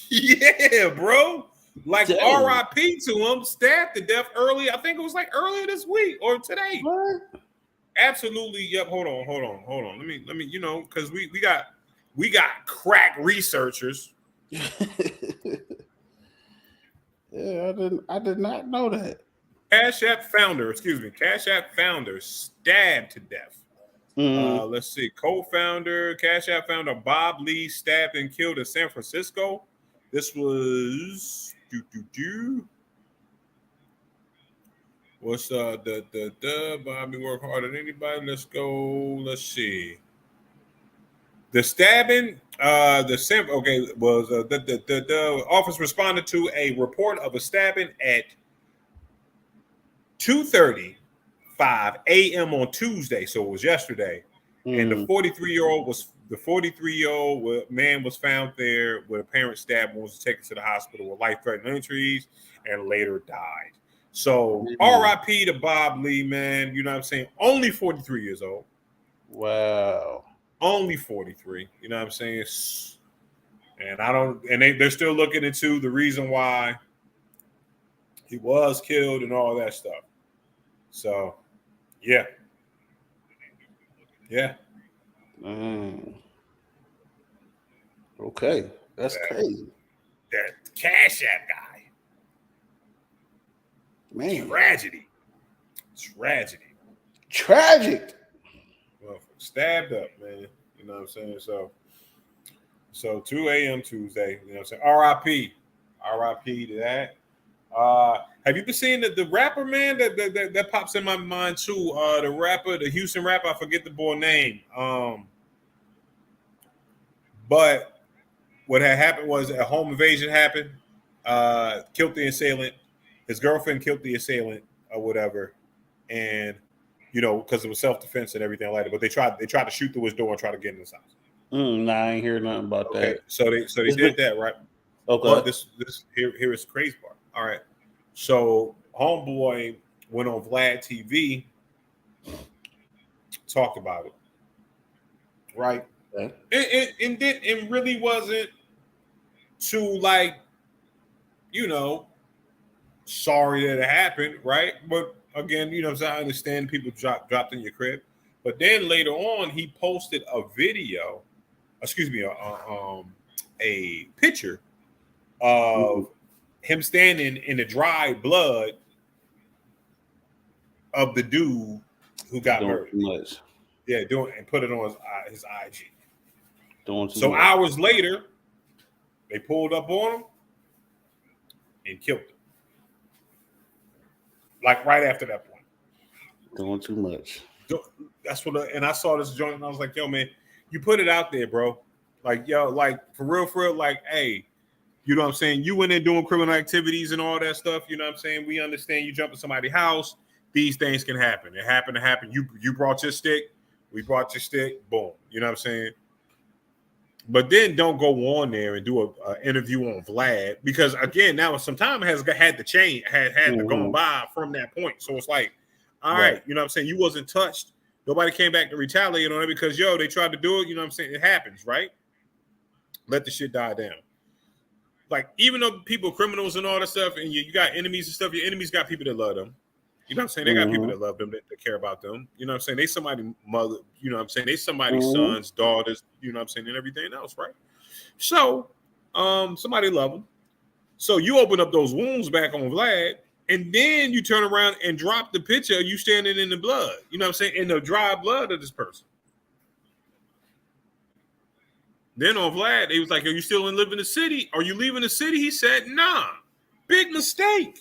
Yeah, bro. Like R.I.P. to him, stabbed to death early. I think it was like earlier this week or today. What? Absolutely. Yep. Hold on. Let me. You know, because we got crack researchers. Yeah, I did not know that. Cash App founder stabbed to death. Let's see. Co-founder, Cash App founder Bob Lee stabbed and killed in San Francisco. This was What's Bobby work harder than anybody? Let's go. Let's see. The stabbing, was the office responded to a report of a stabbing at 2:35 a.m. on Tuesday, so it was yesterday, and the 43-year-old man was found there with apparent stab wounds, taken to the hospital with life-threatening injuries, and later died. So R.I.P. to Bob Lee, man. You know what I'm saying? Only 43 years old. Wow. Only 43. You know what I'm saying? And they're still looking into the reason why he was killed and all that stuff. So, yeah. Yeah. Okay. That's crazy. That Cash App guy. Man. Tragedy. Tragic. Well, stabbed up, man. You know what I'm saying? So 2 a.m. Tuesday, you know what I'm saying? RIP to that. Have you been seeing the rapper, man? That pops in my mind too. The Houston rapper, I forget the boy name. But what had happened was a home invasion happened. Killed the assailant. His girlfriend killed the assailant or whatever, and because it was self-defense and everything like that. But they tried to shoot through his door and try to get in his house. Nah, I ain't hear nothing about that. So they did that, right? Okay. But this here is the crazy part. All right. So homeboy went on Vlad TV, talked about it, right? Okay. It really wasn't too sorry that it happened, right? But again, I understand people dropped in your crib. But then later on, he posted a picture of him standing in the dry blood of the dude who got murdered. Yeah, and put it on his IG. So hours later, they pulled up on him and killed him. Like right after that point. Doing too much. That's and I saw this joint and I was like, yo, man, you put it out there, bro. Like, yo, like for real, like, hey, you know what I'm saying? You went in doing criminal activities and all that stuff. You know what I'm saying? We understand you jump in somebody's house. These things can happen. It happened to happen. You brought your stick. We brought your stick. Boom. You know what I'm saying? But then don't go on there and do an interview on Vlad because again, now some time has had to change, had to go by from that point. So it's like, all right, you know what I'm saying? You wasn't touched. Nobody came back to retaliate on it because they tried to do it. You know what I'm saying? It happens, right? Let the shit die down. Like even though people are criminals and all that stuff, and you got enemies and stuff, your enemies got people that love them. You know what I'm saying? They got people that love them, that care about them. You know what I'm saying? They somebody's mother, you know what I'm saying? They somebody's sons, daughters, you know what I'm saying, and everything else, right? So, somebody love them. So you open up those wounds back on Vlad, and then you turn around and drop the picture of you standing in the blood. You know what I'm saying? In the dry blood of this person. Then on Vlad, they was like, are you still living in the city? Are you leaving the city? He said, nah. Big mistake.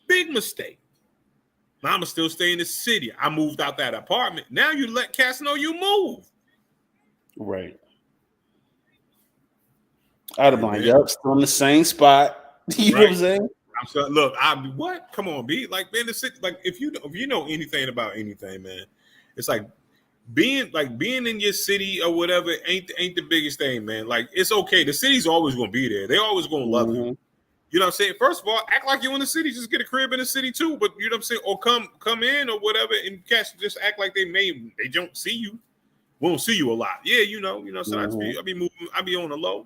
Big mistake. Mama still stay in the city. I moved out that apartment. Now you let cats know you move. Right. I'd have been like, yep, still in the same spot. You know what I'm saying? I'm so, look, what? Come on, B. Like, man, the city, like if you know anything about anything, man, it's like being in your city or whatever ain't the biggest thing, man. Like, it's okay. The city's always gonna be there. They always gonna love you. You know what I'm saying? First of all, act like you're in the city. Just get a crib in the city too. But you know what I'm saying? Or come in or whatever and catch. Just act like they don't see you. Won't see you a lot. Yeah, you know. So I be moving. I be on the low.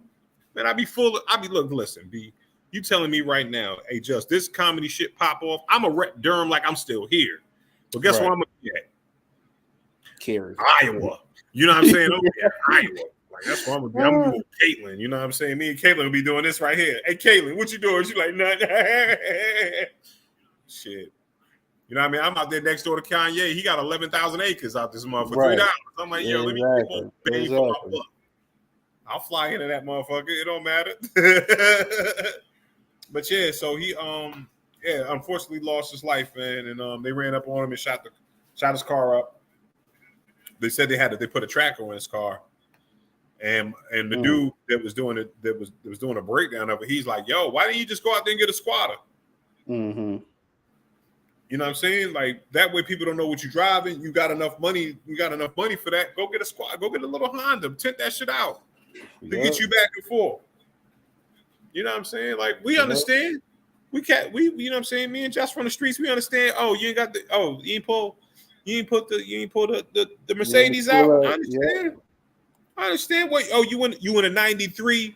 Man, I be look. Listen, B. You telling me right now? Hey, just this comedy shit pop off. I'm a rep Durham like I'm still here. But guess where I'm gonna be at? Cary, Iowa. You know what I'm saying? Okay, Iowa. Like that's what I'm gonna do. I'm with Caitlin. You know what I'm saying? Me and Caitlin will be doing this right here. Hey, Caitlin, what you doing? She like, nothing. Shit. You know what I mean? I'm out there next door to Kanye. He got 11,000 acres out this month for $3. I'm like, yo, let me pay for my book. I'll fly into that motherfucker. It don't matter. But yeah, so he unfortunately lost his life, man, and they ran up on him and shot his car up. They said they put a tracker on his car. And the dude that was doing it, that was doing a breakdown of it, he's like, yo, why didn't you just go out there and get a squatter? Mm-hmm. You know what I'm saying? Like that way people don't know what you're driving. You got enough money for that. Go get a squad, go get a little Honda, tent that shit out to get you back and forth. You know what I'm saying? Like we understand. We you know what I'm saying? Me and Josh from the streets, we understand. Oh, you ain't pull the Mercedes out. I understand. I understand what you in a 93,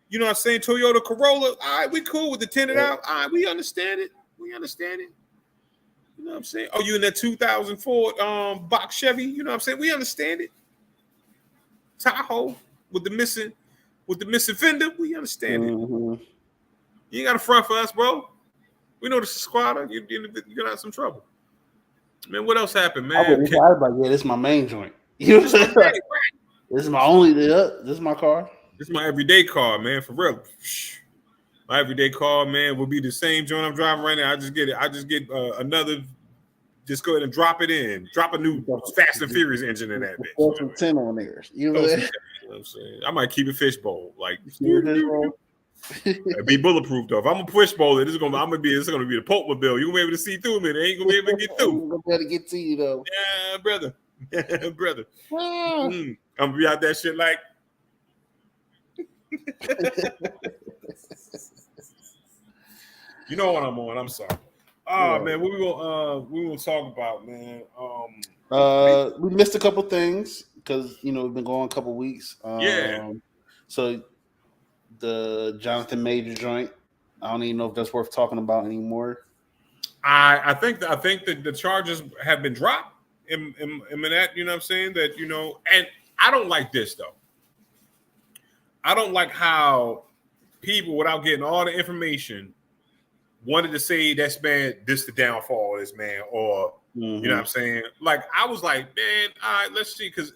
you know what I'm saying, Toyota Corolla. All right, we cool with the tinted out. All right, we understand it. You know what I'm saying? Oh, you in that 2004 box Chevy, you know what I'm saying? We understand it. Tahoe with the missing fender, we understand it. You ain't got a front for us, bro. We know this is squatter. You're gonna have some trouble. Man, what else happened, man? I was like, yeah, this is my main joint. You know what I'm saying? This is this is my car. This is my everyday car, man, for real. My everyday car, man, will be the same joint I'm driving right now. I just get another. Just go ahead and drop it in. Drop a new Fast and Furious engine in that bitch. Throw some 10 on there. You know what I'm saying? I might keep a fishbowl. Like be bulletproof though. If I'm a fishbowl, it's gonna be the Pope-mobile. You're gonna be able to see through me. They ain't gonna be able to get through. I'm gonna be able to get to you though. Yeah, brother. Brother. I'm gonna be out that shit like you know what I'm on. I'm sorry. Man, what we gonna talk about, man? We missed a couple things because we've been going a couple weeks. So the Jonathan Major joint, I don't even know if that's worth talking about anymore. I think that the charges have been dropped in that, you know what I'm saying? That, and I don't like this though. I don't like how people, without getting all the information, wanted to say this man, this the downfall of this man, or you know what I'm saying? Like I was like, man, all right, let's see, because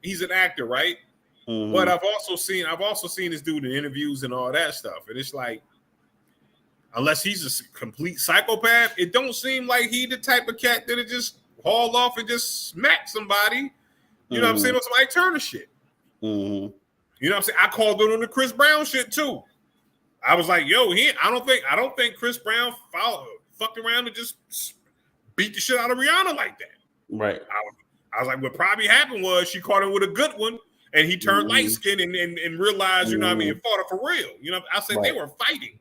he's an actor, right? But I've also seen this dude in interviews and all that stuff, and it's like, unless he's a complete psychopath, it don't seem like he the type of cat that'll just haul off and just smack somebody. You know what I'm saying? Or somebody turn the shit. You know what I'm saying? I called it on the Chris Brown shit too. I was like, yo, I don't think Chris Brown fucked around and just beat the shit out of Rihanna like that. Right. I was like, what probably happened was she caught him with a good one, and he turned light skinned and realized, you know what I mean, and fought her for real. You know, I said they were fighting.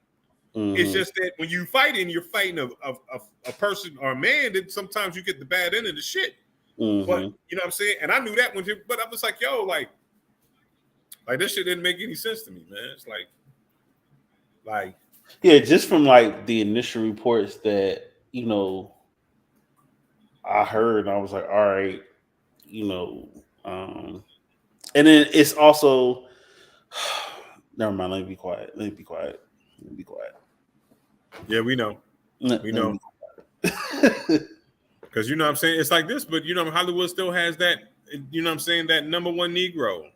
It's just that when you're fighting a person or a man, that sometimes you get the bad end of the shit. But you know what I'm saying? And I knew that but I was like, yo, like this shit didn't make any sense to me, man. It's like yeah, just from like the initial reports that I heard, I was like, all right, and then it's also never mind. Let me be quiet. Yeah, we know. We know. Because you know what I'm saying? It's like this, but Hollywood still has that, you know what I'm saying, that number one Negro.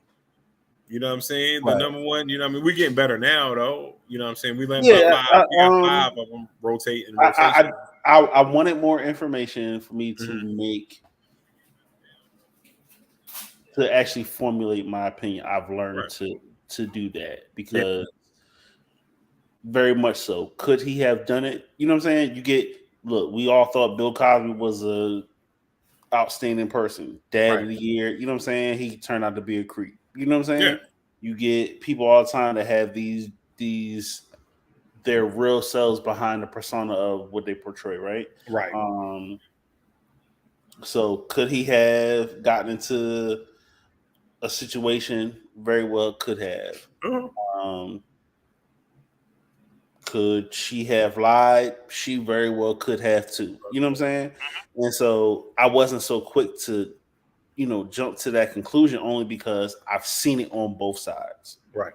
You know what I'm saying? The number one, you know what I mean? We're getting better now, though. You know what I'm saying? We let five of them rotate. I wanted more information for me to to actually formulate my opinion. I've learned to do that because very much so. Could he have done it? You know what I'm saying? Look, we all thought Bill Cosby was a outstanding person, dad of the year. You know what I'm saying? He turned out to be a creep. You know what I'm saying? Yeah. You get people all the time that have these their real selves behind the persona of what they portray, right? Right. So could he have gotten into a situation? Very well could have. Could she have lied? She very well could have too. You know what I'm saying? And so I wasn't so quick to, jump to that conclusion only because I've seen it on both sides. Right.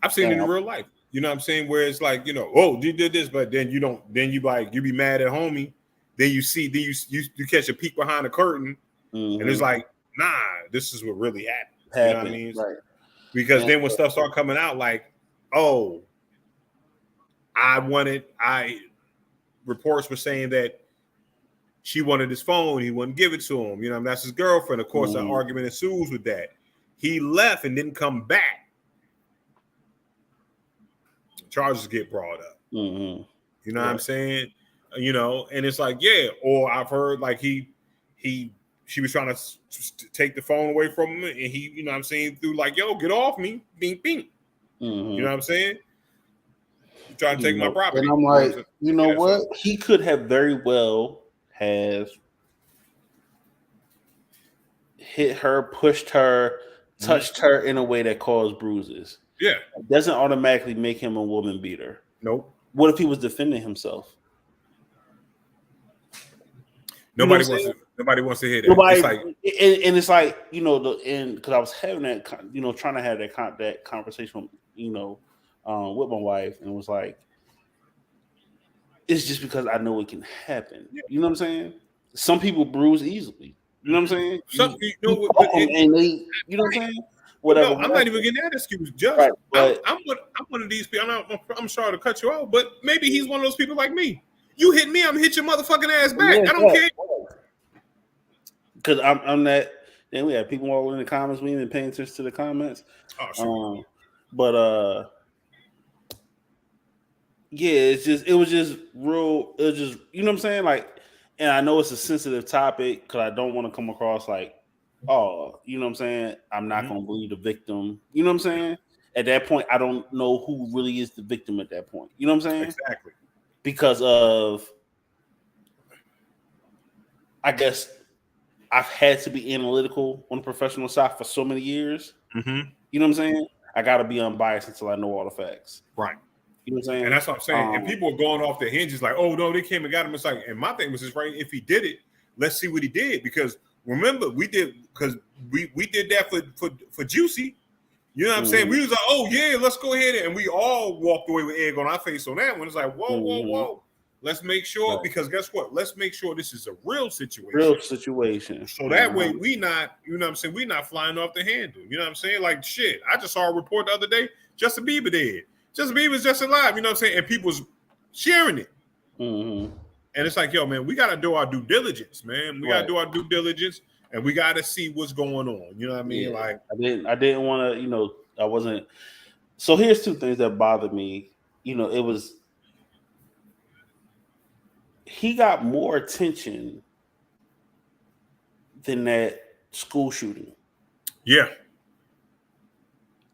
I've seen it in real life. You know what I'm saying? Where it's like, oh, you did this, but then you don't, then you be mad at homie. Then you see, you catch a peek behind the curtain, and it's like, nah, this is what really happened. You know what I mean? Right. Because then when stuff start coming out, like, oh, reports were saying that she wanted his phone, he wouldn't give it to him. You know, that's his girlfriend. Of course, an argument ensues with that. He left and didn't come back. Charges get brought up. You know what I'm saying? And it's like, yeah. Or I've heard like she was trying to take the phone away from him, and he, you know what I'm saying, through like, yo, get off me, bing, bing. You know what I'm saying? You trying to take my property. And I'm like, you know what? So he could have very well have hit her, pushed her, touched her in a way that caused bruises. Yeah. It doesn't automatically make him a woman beater. Nope. What if he was defending himself? Nobody wants to hear that. Nobody, it's like, and it's like, because I was having that, trying to have that conversation, with my wife, and it was like, it's just because I know it can happen. Yeah. You know what I'm saying? Some people bruise easily. You know what I'm saying? And they, you know what I'm saying? Whatever. No, I'm not even getting that excuse. Just right, I'm one of these people. I'm sorry to cut you off, but maybe he's one of those people like me. You hit me, I'm gonna hit your motherfucking ass back. I don't care. Because I'm that. Then we have people all in the comments. We even paying attention to the comments. Oh, sure. Yeah, it was just real. It was just, you know what I'm saying? Like, and I know it's a sensitive topic because I don't want to come across like, oh, you know what I'm saying? I'm not going to believe the victim. You know what I'm saying? At that point, I don't know who really is the victim at that point. You know what I'm saying? Exactly. Because of, I guess, I've had to be analytical on the professional side for so many years. You know what I'm saying? I got to be unbiased until I know all the facts. Right. You know what I'm saying? And that's what I'm saying. And people are going off their hinges like, oh, no, they came and got him. It's like, and my thing was just right. If he did it, let's see what he did. Because remember, we did that for Juicy. You know what I'm saying? We was like, oh, yeah, let's go ahead. And we all walked away with egg on our face on that one. It's like, whoa. Let's make sure, because guess what? Let's make sure this is a real situation. So that way we not, you know what I'm saying? We not flying off the handle. You know what I'm saying? Like, shit, I just saw a report the other day, Justin Bieber dead. Justin Bieber's just alive, you know what I'm saying? And people's sharing it. And it's like, yo, man, we got to do our due diligence, man. We got to do our due diligence, and we got to see what's going on. You know what I mean? Yeah. Like, I didn't want to, I wasn't. So here's two things that bothered me. It was, he got more attention than that school shooting. Yeah.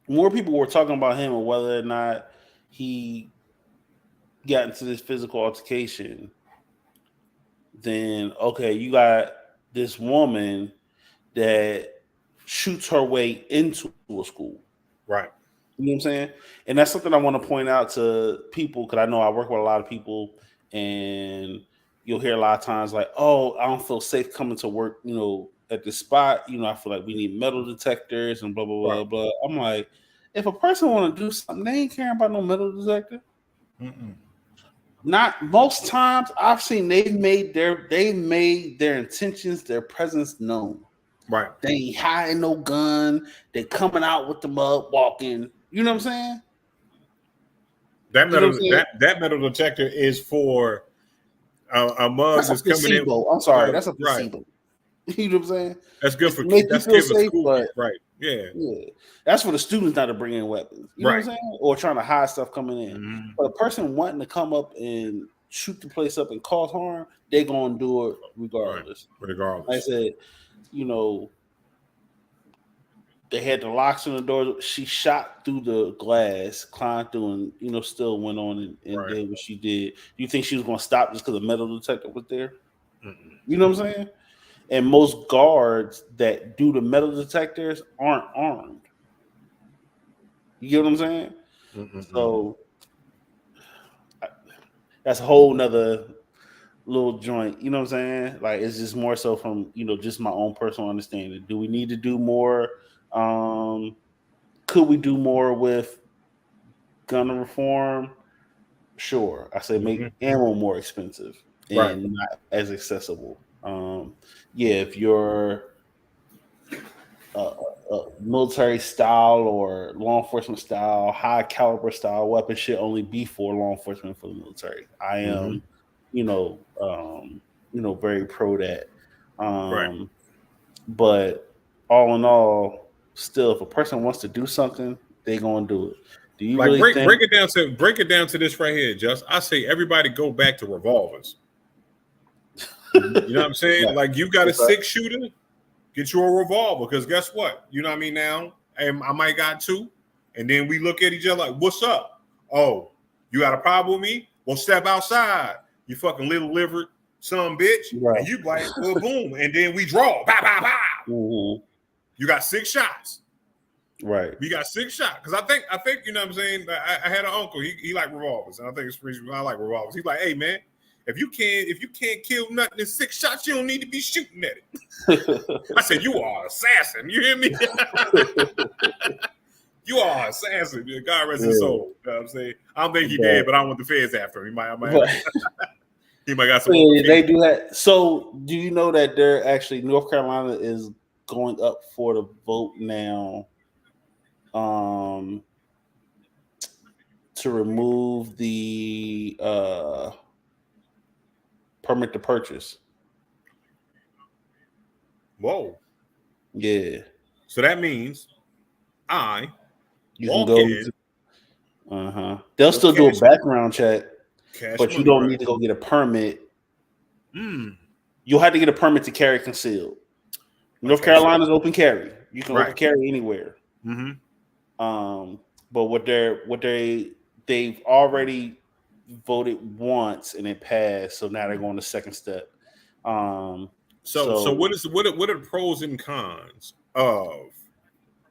More people were talking about him and whether or not he got into this physical altercation than, okay, you got this woman that shoots her way into a school. Right. You know what I'm saying? And that's something I want to point out to people, because I know I work with a lot of people, and you'll hear a lot of times like, oh, I don't feel safe coming to work, at this spot. I feel like we need metal detectors and blah, blah, blah, blah. I'm like, if a person want to do something, they ain't caring about no metal detector. Not most times I've seen they made their intentions, their presence known. Right. They ain't hiding no gun. They coming out with the mud walking. You know what I'm saying? That metal detector is for our mugs is coming in. I'm sorry, that's a placebo. Right. You know what I'm saying? That's good for make that's you feel good for safe, school, but right? Yeah, that's for the students not to bring in weapons. You know what I'm saying? Or trying to hide stuff coming in. Mm-hmm. But a person wanting to come up and shoot the place up and cause harm, they're gonna do it regardless. Right. Regardless, like I said, they had the locks on the door. She shot through the glass, climbed through, and still went on and did what she did. You think she was going to stop just because the metal detector was there? Mm-mm. You know what I'm saying? And most guards that do the metal detectors aren't armed. You get what I'm saying? Mm-mm. So that's a whole nother little joint. You know what I'm saying? Like, it's just more so from just my own personal understanding. Do we need to do more? Could we do more with gun reform? Sure. I say make ammo more expensive and not as accessible. If you're a military style or law enforcement style, high caliber style weapon should only be for law enforcement, for the military. I am, very pro that. But all in all, still, if a person wants to do something, they're gonna do it. Do you really break it down to this right here, Just? I say everybody go back to revolvers. You know what I'm saying? Yeah. Like, you got a 6-shooter, get you a revolver, because guess what? You know what I mean? Now, I might got 2, and then we look at each other like, "What's up? Oh, you got a problem with me? Well, step outside, you fucking little livered son bitch." Right. And you like, well, boom, and then we draw. Pow, pow, pow. Mm-hmm. You got 6 shots. Right. We got 6 shots. Because I think, you know what I'm saying? I had an uncle, he liked revolvers. And I think it's reason I like revolvers. He's like, "Hey, man, if you can't kill nothing in 6 shots, you don't need to be shooting at it." I said, "You are an assassin." You hear me? You are an assassin. God rest his soul. You know what I'm saying? I don't think he did, but I want the feds after him. He might got some. They do that. So, do you know that they're actually, North Carolina is going up for the vote now, to remove the permit to purchase? Whoa. Yeah. So that means you can go. They'll still do a background check, but you don't need to go get a permit. You'll have to get a permit to carry concealed. North Carolina's open carry. You can open carry anywhere. Mm-hmm. But they've already voted once and it passed, so now they're going to second step. So what are the pros and cons of?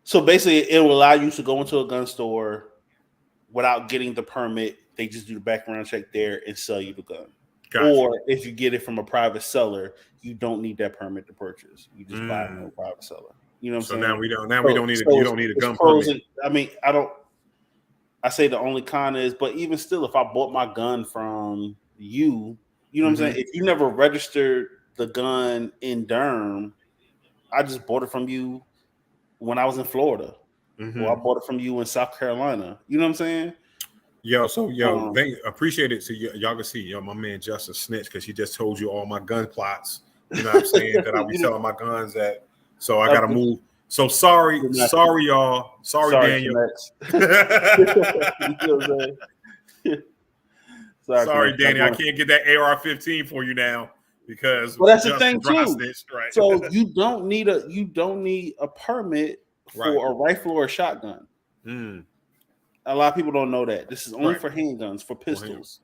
So basically, it will allow you to go into a gun store without getting the permit. They just do the background check there and sell you the gun. Gotcha. Or if you get it from a private seller, you don't need that permit to purchase. You just buy it from a private seller. You know what I'm saying? So we don't need you don't need a gun permit. I say the only con is, but even still, if I bought my gun from you know what I'm saying? If you never registered the gun in Durham, I just bought it from you when I was in Florida. Or I bought it from you in South Carolina. You know what I'm saying? They appreciate it. So y'all can see, my man Justin snitch because he just told you all my gun plots. You know what I'm saying? That I be selling my guns at. So I gotta move. So sorry, y'all. Sorry, Daniel. Sorry, Danny. I can't get that AR-15 for you now because. Well, that's the thing too. Snitched, right? So you don't need a permit for a rifle or a shotgun. A lot of people don't know that. This is only for handguns, for pistols.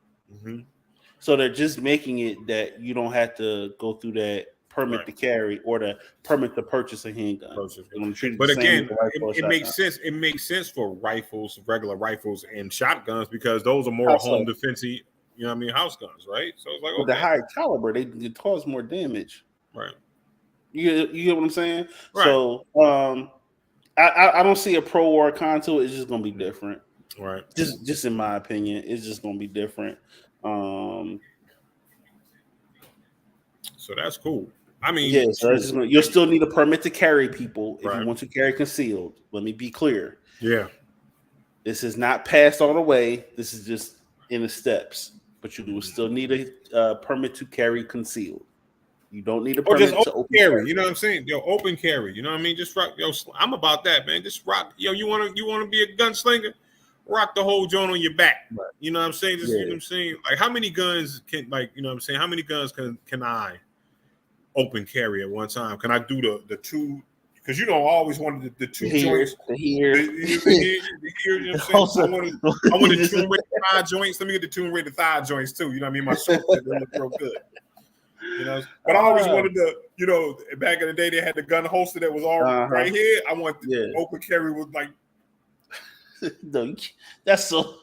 So they're just making it that you don't have to go through that permit to carry or the permit to purchase a handgun. But again, it makes sense. It makes sense for rifles, regular rifles, and shotguns because those are more home defensive. You know what I mean? House guns, right? So it's like, with the higher caliber, they can cause more damage. Right. You get what I'm saying? Right. So I don't see a pro or a con to it. It's just gonna be different. Right. Just in my opinion, it's just gonna be different. So that's cool. I mean, so you'll still need a permit to carry people if you want to carry concealed. Let me be clear. Yeah. This is not passed all the way. This is just in the steps. but you will still need a permit to carry concealed. You don't need a or permit just to open carry. You know what I'm saying? Yo, open carry. You know what I mean? Just rock. Yo, I'm about that, man. Just rock. Yo, you wanna be a gunslinger? Rock the whole joint on your back. Right. You know what I'm saying? Just Yeah. you know what I'm saying? Like how many guns can you know what I'm saying? How many guns can I open carry at one time? Can I do the two? Because I always wanted the two joints. The here. You know what I'm saying? I want the two thigh joints. Let me get the two thigh joints too. You know what I mean? My shorts they look real good. You know, but I always wanted back in the day they had the gun holster that was all right here. I want the open carry with like. No, that's so.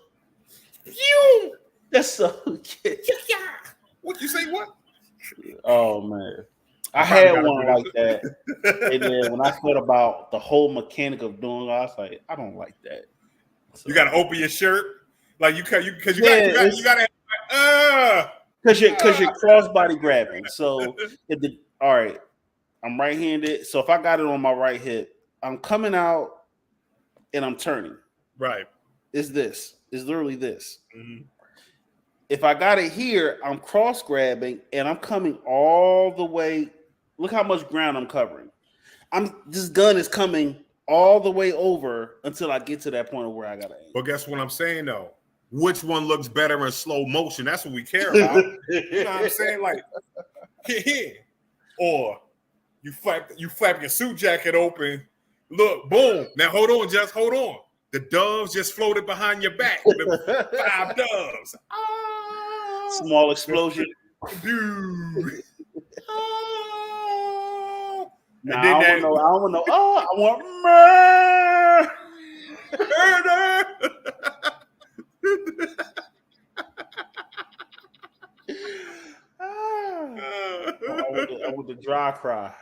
That's so. What you say? What? Oh man, I had one like that, and then when I thought about the whole mechanic of doing it, I was like, I don't like that. So, you got to open your shirt, like you got to because you're crossbody grabbing. So all right, I'm right-handed. So if I got it on my right hip, I'm coming out and I'm turning. Right. It's literally this. Mm-hmm. If I got it here, I'm cross grabbing and I'm coming all the way. Look how much ground I'm covering. This gun is coming all the way over until I get to that point where I gotta aim. But guess what I'm saying though? Which one looks better in slow motion? That's what we care about. You know what I'm saying? Like here. Or you flap your suit jacket open. Look, boom. Now hold on, just hold on. The doves just floated behind your back. The 5 doves. Oh, small explosion. Dude. Oh. Nah, I don't want no. Oh, I want murder. I want the dry cry.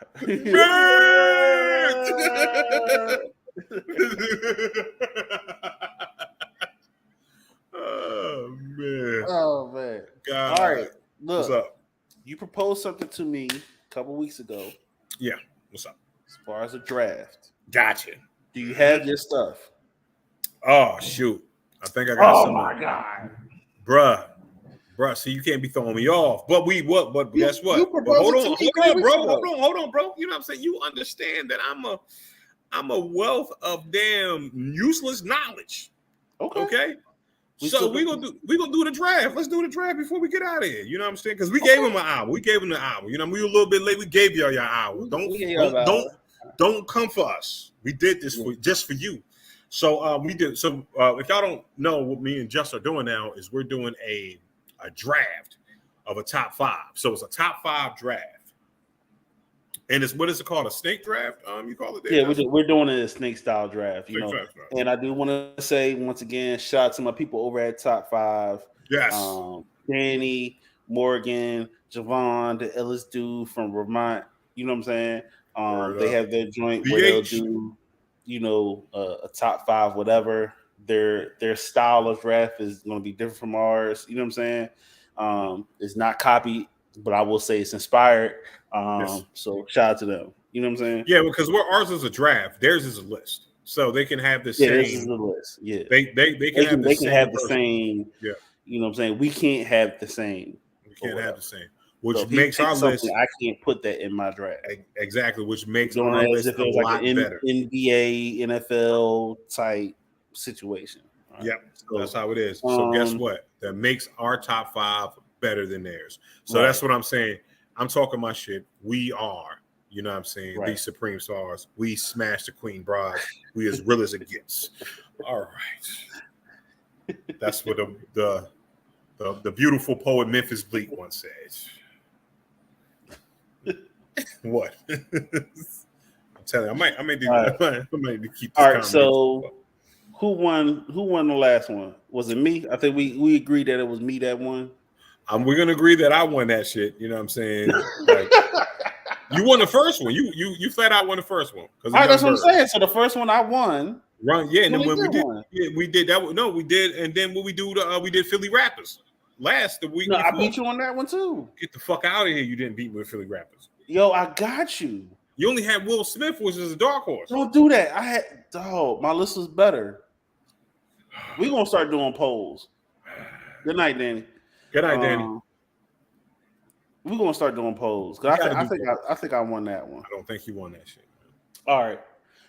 Oh man. God. All right. Look. What's up? You proposed something to me a couple weeks ago. Yeah. What's up? As far as a draft. Gotcha. Do you have your stuff? Oh shoot. I think I got some. Oh my God. Bruh, see, you can't be throwing me off. But guess what? Hold on, bro. You know what I'm saying? You understand that I'm a wealth of damn useless knowledge. Okay. So we're gonna do the draft. Let's do the draft before we get out of here. You know what I'm saying? Because we gave him an hour. We gave him the hour. You know, we were a little bit late. We gave y'all your hour. Don't come for us. We did this just for you. So we did. So if y'all don't know what me and Jess are doing now is we're doing a draft of a top 5. So it's a top 5 draft. And it's what is it called? A snake draft? You call it? Yeah, we're doing a snake style draft. You know, and I do want to say once again, shout out to my people over at Top 5. Yes, Danny, Morgan, Javon, the Ellis dude from Vermont. You know what I'm saying? They have their joint where they'll do, a top 5 whatever. Their style of draft is going to be different from ours. You know what I'm saying? It's not copied, but I will say it's inspired. Yes. So shout out to them. You know what I'm saying? Yeah, because ours is a draft, theirs is a list, so they can have the same. Yeah, this is the list. Yeah, they can have the same. Yeah, you know what I'm saying? We can't have the same. We can't have the same, which makes our list. I can't put that in my draft. Exactly, which makes our list a lot better. NBA, NFL type situation. Right? Yep, so that's how it is. So guess what? That makes our top 5 better than theirs. So that's what I'm saying. I'm talking my shit. We are, you know what I'm saying, these supreme stars. We smash the queen bride. We as real as it gets. All right. That's what the beautiful poet Memphis Bleak once said. What? I'm telling you, I may keep this. All right, so who won the last one? Was it me? I think we agreed that it was me that won. We're gonna agree that I won that shit. You know what I'm saying? Like, you won the first one. You flat out won the first one. That's what I'm saying. So the first one I won. Right. Yeah. And then we did that. No, we did. And then what we do? We did Philly Rappers the week. No, I beat you on that one too. Get the fuck out of here! You didn't beat me with Philly Rappers. Yo, I got you. You only had Will Smith, which is a dark horse. Don't do that. My list was better. We gonna start doing polls. Good night, Danny. Good night, Danny. We're gonna start doing polls because I think I won that one. I don't think you won that shit. All right.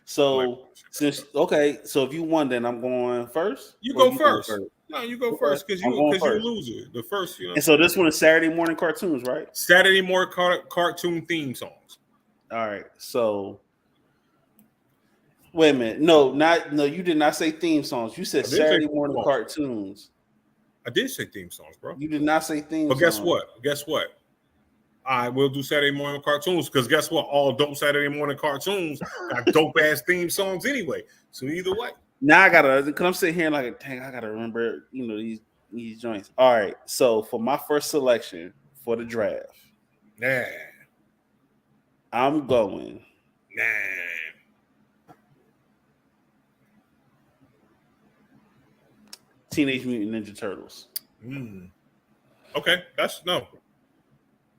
So so if you won, then I'm going first. You go first. No, you go first because you're a loser. The first, And so this one is Saturday morning cartoons, right? Saturday morning cartoon theme songs. All right. So wait a minute. No, you did not say theme songs. You said Saturday morning cartoons. I did say theme songs, bro. You did not say theme songs. But guess what? I will do Saturday morning cartoons because guess what? All dope Saturday morning cartoons got dope ass theme songs anyway. So either way. Now I gotta, because I'm sitting here like, dang, I gotta remember, these joints. All right. So for my first selection for the draft, I'm going. Teenage Mutant Ninja Turtles. Okay, that's no.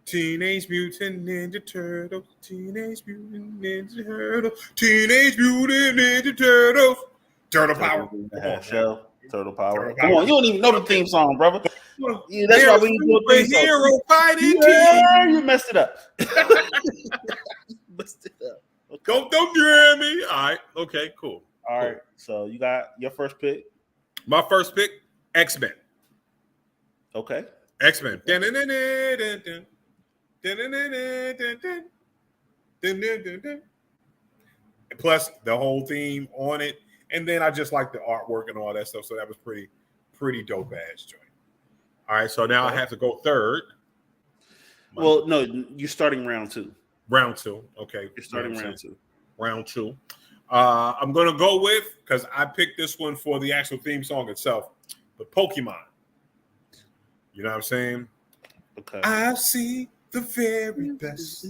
Teenage Mutant Ninja Turtles. Teenage Mutant Ninja Turtles. Teenage Mutant Ninja Turtles. Turtle Power. Turtle Power. Come on, you don't even know the theme song, brother. Yeah, that's why we do a theme song. Hero fighting team. You messed it up. Okay. Don't jam me. All right. Okay. Cool. All right. So you got your first pick. My first pick, X-Men. Okay. X-Men. Plus the whole theme on it, and then I just like the artwork and all that stuff. So that was pretty dope ass joint. All right. So now I have to go third. Well, no, you're starting round two. Round two. Okay. You're starting round two. Round two. I'm going to go with, because I picked this one for the actual theme song itself, but Pokemon. You know what I'm saying? Okay. I see the very best.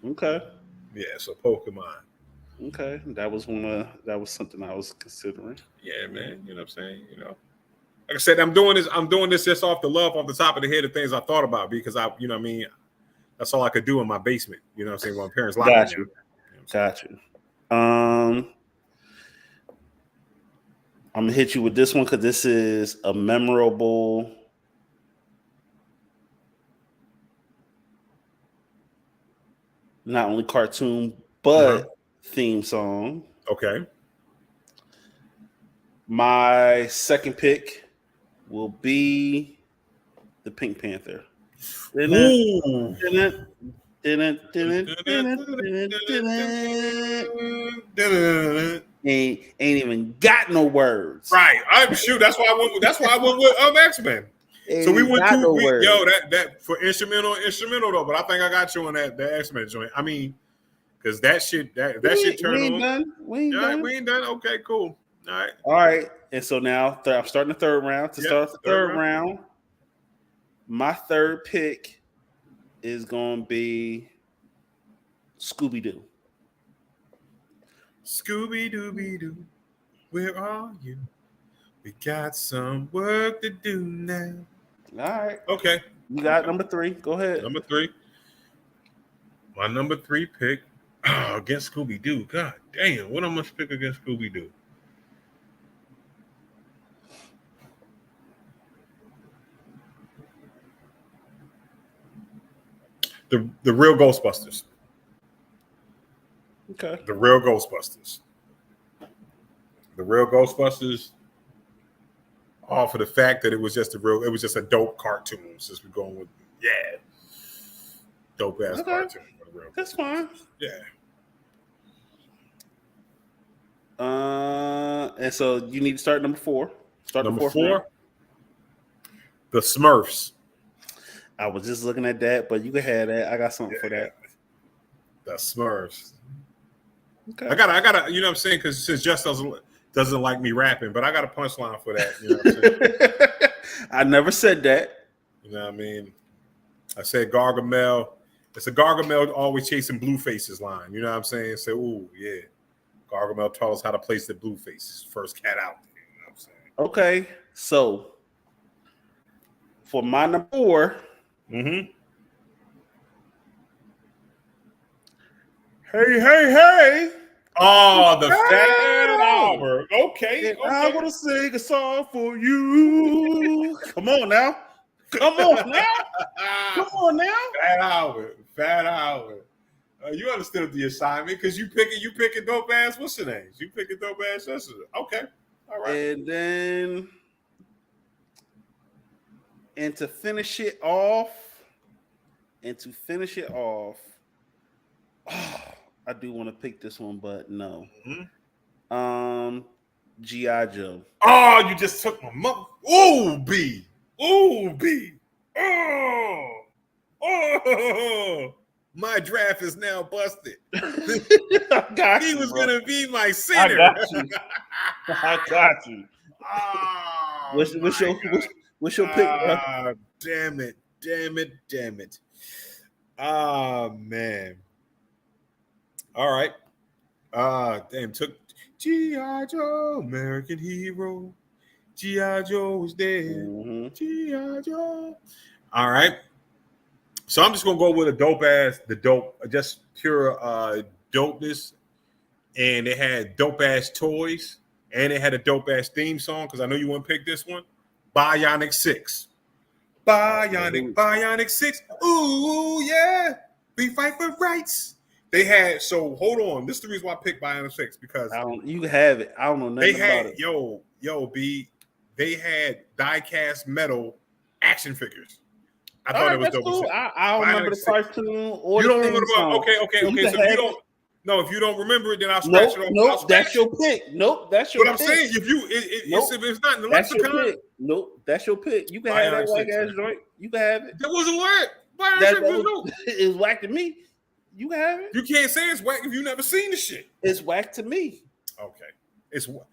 Okay. Yeah, so Pokemon. Okay. That was something I was considering. Yeah, man. You know what I'm saying? Like I said, I'm doing this just off the top of the head of things I thought about because that's all I could do in my basement. You know what I'm saying? When my parents locked me. Got you. I'm gonna hit you with this one because this is a memorable. Not only cartoon, but theme song. Okay. My second pick will be the Pink Panther. Ain't even got no words. Right. That's why I went with X-Men. So we went to that for instrumental though, but I think I got you on that X-Men joint. I mean, because that shit turned on. We ain't done. Okay, cool. All right. And so now I'm starting the third round. To start the third round, my third pick is going to be Scooby-Doo. Scooby-Dooby-Doo, where are you? We got some work to do now. All right. Okay. You got number 3. Go ahead. Number 3. My number 3 pick against Scooby-Doo. God damn, what am I going to pick against Scooby-Doo? The real Ghostbusters. Okay. The real Ghostbusters. All for the fact that it was just a dope cartoon. Since we're going with dope ass cartoon. That's fine. Yeah. And so you need to start number 4. Number 4. The Smurfs. I was just looking at that, but you can have that. I got something for that. The Smurfs. Okay. I gotta, you know what I'm saying? Because since Jess doesn't like me rapping, but I got a punchline for that. You know what I'm saying? I never said that. You know what I mean? I said Gargamel. It's a Gargamel always chasing Blueface's line. You know what I'm saying? Say, ooh, yeah. Gargamel taught us how to place the Blueface. First cat out there. You know what I'm saying? Okay. So for my number 4. Hey. Oh, the Fat Albert. Okay. I want to sing a song for you. Come on now. Come on now. Fat Albert. You understood the assignment because you picking dope ass. What's the names? You picking dope ass. Okay. All right. And then, to finish it off, oh, I do want to pick this one, but no. Mm-hmm. G.I. Joe. Oh, you just took my mother. Ooh, B. Oh. My draft is now busted. He was gonna be my center. I got you. Oh, what's your pick, bro? Damn it. Oh, man. All right. Took G.I. Joe, American hero. G.I. Joe is dead. Mm-hmm. G.I. Joe. All right. So I'm just gonna go with just pure dopeness. And it had dope ass toys, and it had a dope ass theme song, because I know you want to pick this one. Bionic 6. Bionic 6. Ooh, yeah. We fight for rights. They had, so hold on. This is the reason why I picked Bionic 6, because you have it. I don't know nothing about it. B, they had die-cast metal action figures. I thought it was dope. Cool. I don't remember the cartoon or you the don't remember song. Okay. So if you don't, if you don't remember it, then I'll scratch it off. Nope, that's your pick. Nope, that's your pick. But I'm saying, if it's not in the lexicon, nope, that's your pick. You can have that whack ass joint. You can have it. That wasn't whack. It's whack to me. You can have it. You can't say it's whack if you never seen the shit. It's whack to me. Okay, it's whack.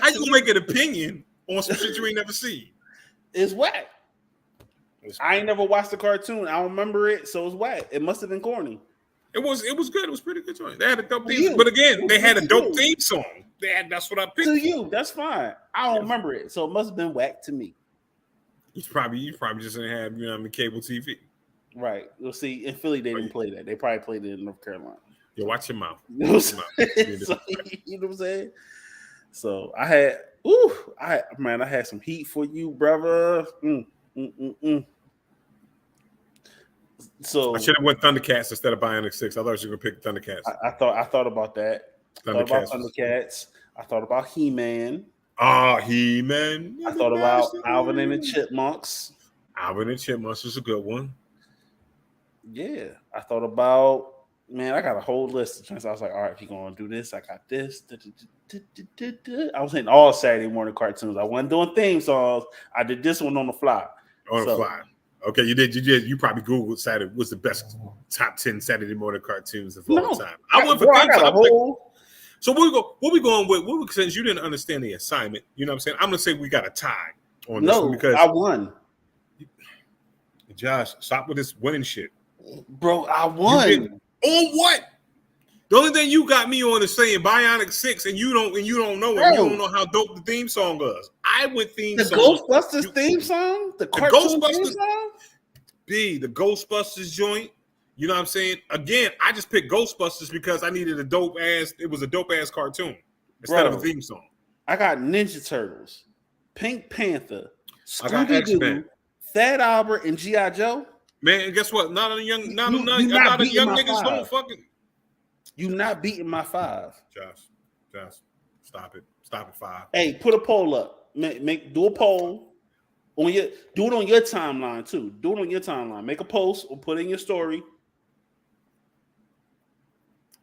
How you gonna make an opinion on some shit you ain't never seen? It's whack. I ain't never watched the cartoon. I don't remember it, so it's whack. It must have been corny. It was good. It was pretty good joint. They had a dope theme, but again, they had a dope theme song. That's what I picked. To you, that's fine. I don't remember it, so it must have been whack to me. You probably just didn't have cable TV. Right. You'll see, in Philly they didn't play that. They probably played it in North Carolina. Yo, watch your mouth. You know what I'm saying? So I had some heat for you, brother. So I should have went Thundercats instead of Bionic 6. I thought you were gonna pick Thundercats. I thought about that. Thundercats. I thought about He-Man. He-Man. I thought about Alvin and the Chipmunks. Alvin and Chipmunks is a good one. Yeah. I thought about, I got a whole list of things. I was like, all right, if you're gonna do this, I got this. I was hitting all Saturday morning cartoons. I wasn't doing theme songs. I did this one on the fly. Okay, you did. You probably Googled Saturday. What's the best top 10 Saturday morning cartoons of all time? I went for theme songs. So what we going with? Since you didn't understand the assignment, you know what I'm saying? I'm gonna say we got a tie on this one because I won. Josh, stop with this winning shit, bro. I won. On what? The only thing you got me on is saying Bionic 6, and you don't know, and you don't know how dope the theme song was. I went theme song. Ghostbusters theme song, the Ghostbusters theme song. The Ghostbusters joint. You know what I'm saying? Again, I just picked Ghostbusters because I needed a dope ass cartoon instead of a theme song. I got Ninja Turtles, Pink Panther, Scooby-Doo, Fat Albert, and G.I. Joe. Man, and guess what? Not a young niggas don't fucking. You not beating my 5. Josh, stop it. Stop at 5. Hey, put a poll up. Do a poll. Do it on your timeline too. Do it on your timeline. Make a post or put in your story.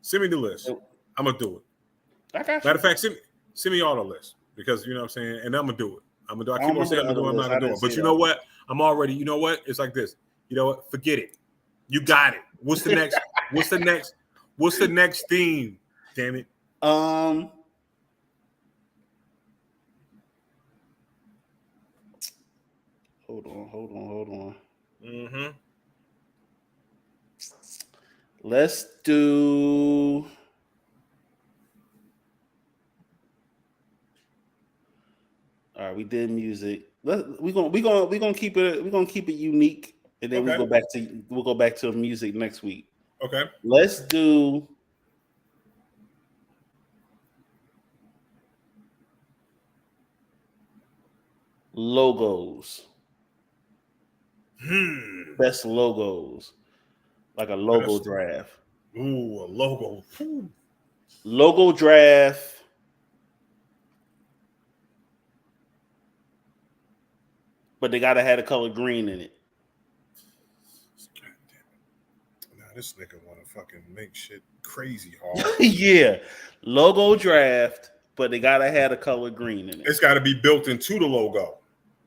Send me the list. I'm gonna do it. I got you. Matter of fact, send me all the list because you know what I'm saying, and I'm gonna do it. I keep on saying I'm not gonna do it. But you know what? I'm already. You know what? It's like this. You know what? Forget it. You got it. What's the next? What's the next theme? Damn it. Hold on. Mm-hmm. Let's do. All right, we did music. We're gonna keep it unique, and then we'll go back to music next week. Okay. Let's do Logos. Best logos. Like a logo draft. Ooh, a logo. Ooh. Logo draft. But they gotta have the color green in it. God damn it. Now this nigga wanna fucking make shit crazy hard. Yeah. Logo draft, but they gotta have the color green in it. It's gotta be built into the logo.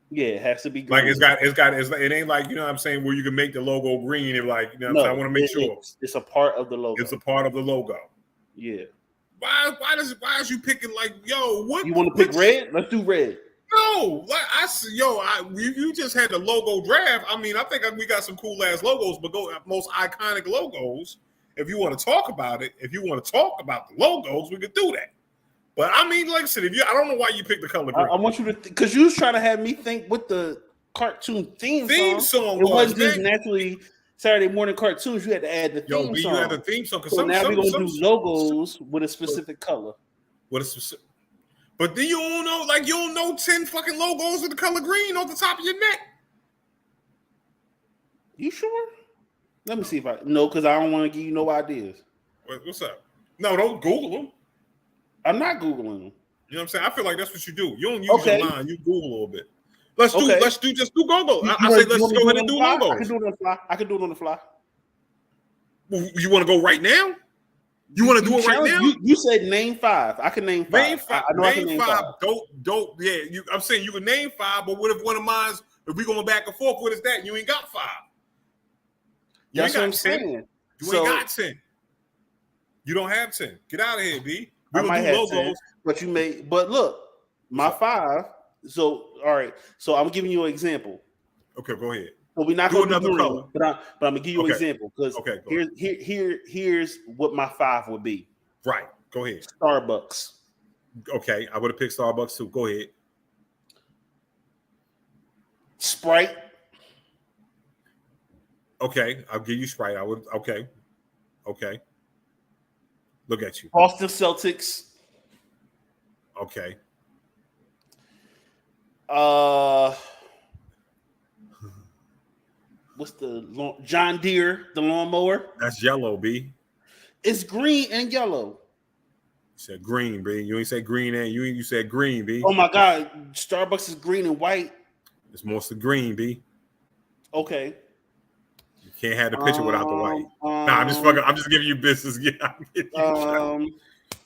Yeah, it has to be green. Like it ain't like, you know what I'm saying, where you can make the logo green and like, you know what I'm saying? I want to make sure it's a part of the logo. It's a part of the logo. Yeah. Why is you picking like, yo, what you want to pick red? Let's do red. No, like you just had the logo draft. I mean, I think we got some cool ass logos, but most iconic logos. If you want to talk about it, if you want to talk about the logos, we could do that. But I mean, like I said, I don't know why you picked the color green. I want you to, because you was trying to have me think what the cartoon theme song. It wasn't just naturally Saturday morning cartoons. You had to add the theme song. You had the theme song. So now we're gonna do logos with a specific color. With a specific. But then you don't know 10 fucking logos with the color green on the top of your neck. You sure? Let me see if I know, because I don't want to give you no ideas. What's up? No, don't Google them. I'm not Googling them. You know what I'm saying? I feel like that's what you do. You don't use your mind. You Google a little bit. Just do Google. I say let's go ahead and do logos. I can do it on the fly. I can do it on the fly. You want to go right now? You want to do it right now? You said name 5. I can name 5. Name 5. I can name 5. Don't. Yeah. I'm saying you can name 5, but what if one of mine's? If we going back and forth, what is that? You ain't got 5. That's what I'm saying. You ain't got 10. You don't have 10. Get out of here, B. I might have logos, 10, but look, my 5. So all right. So I'm giving you an example. Okay, go ahead. But we're not going to do color, but I'm gonna give you an example, because here's what my 5 would be. Right. Go ahead. Starbucks. Okay, I would have picked Starbucks too. Go ahead. Sprite. Okay, I'll give you Sprite. I would. Okay. Look at you. Boston Celtics. Okay. What's the John Deere, the lawnmower? That's yellow, B. It's green and yellow. You said green, B. You ain't said green, and you said green, B. Oh my God, Starbucks is green and white. It's mostly green, B. Okay. You can't have the picture without the white. Nah, I'm just giving you business. Yeah.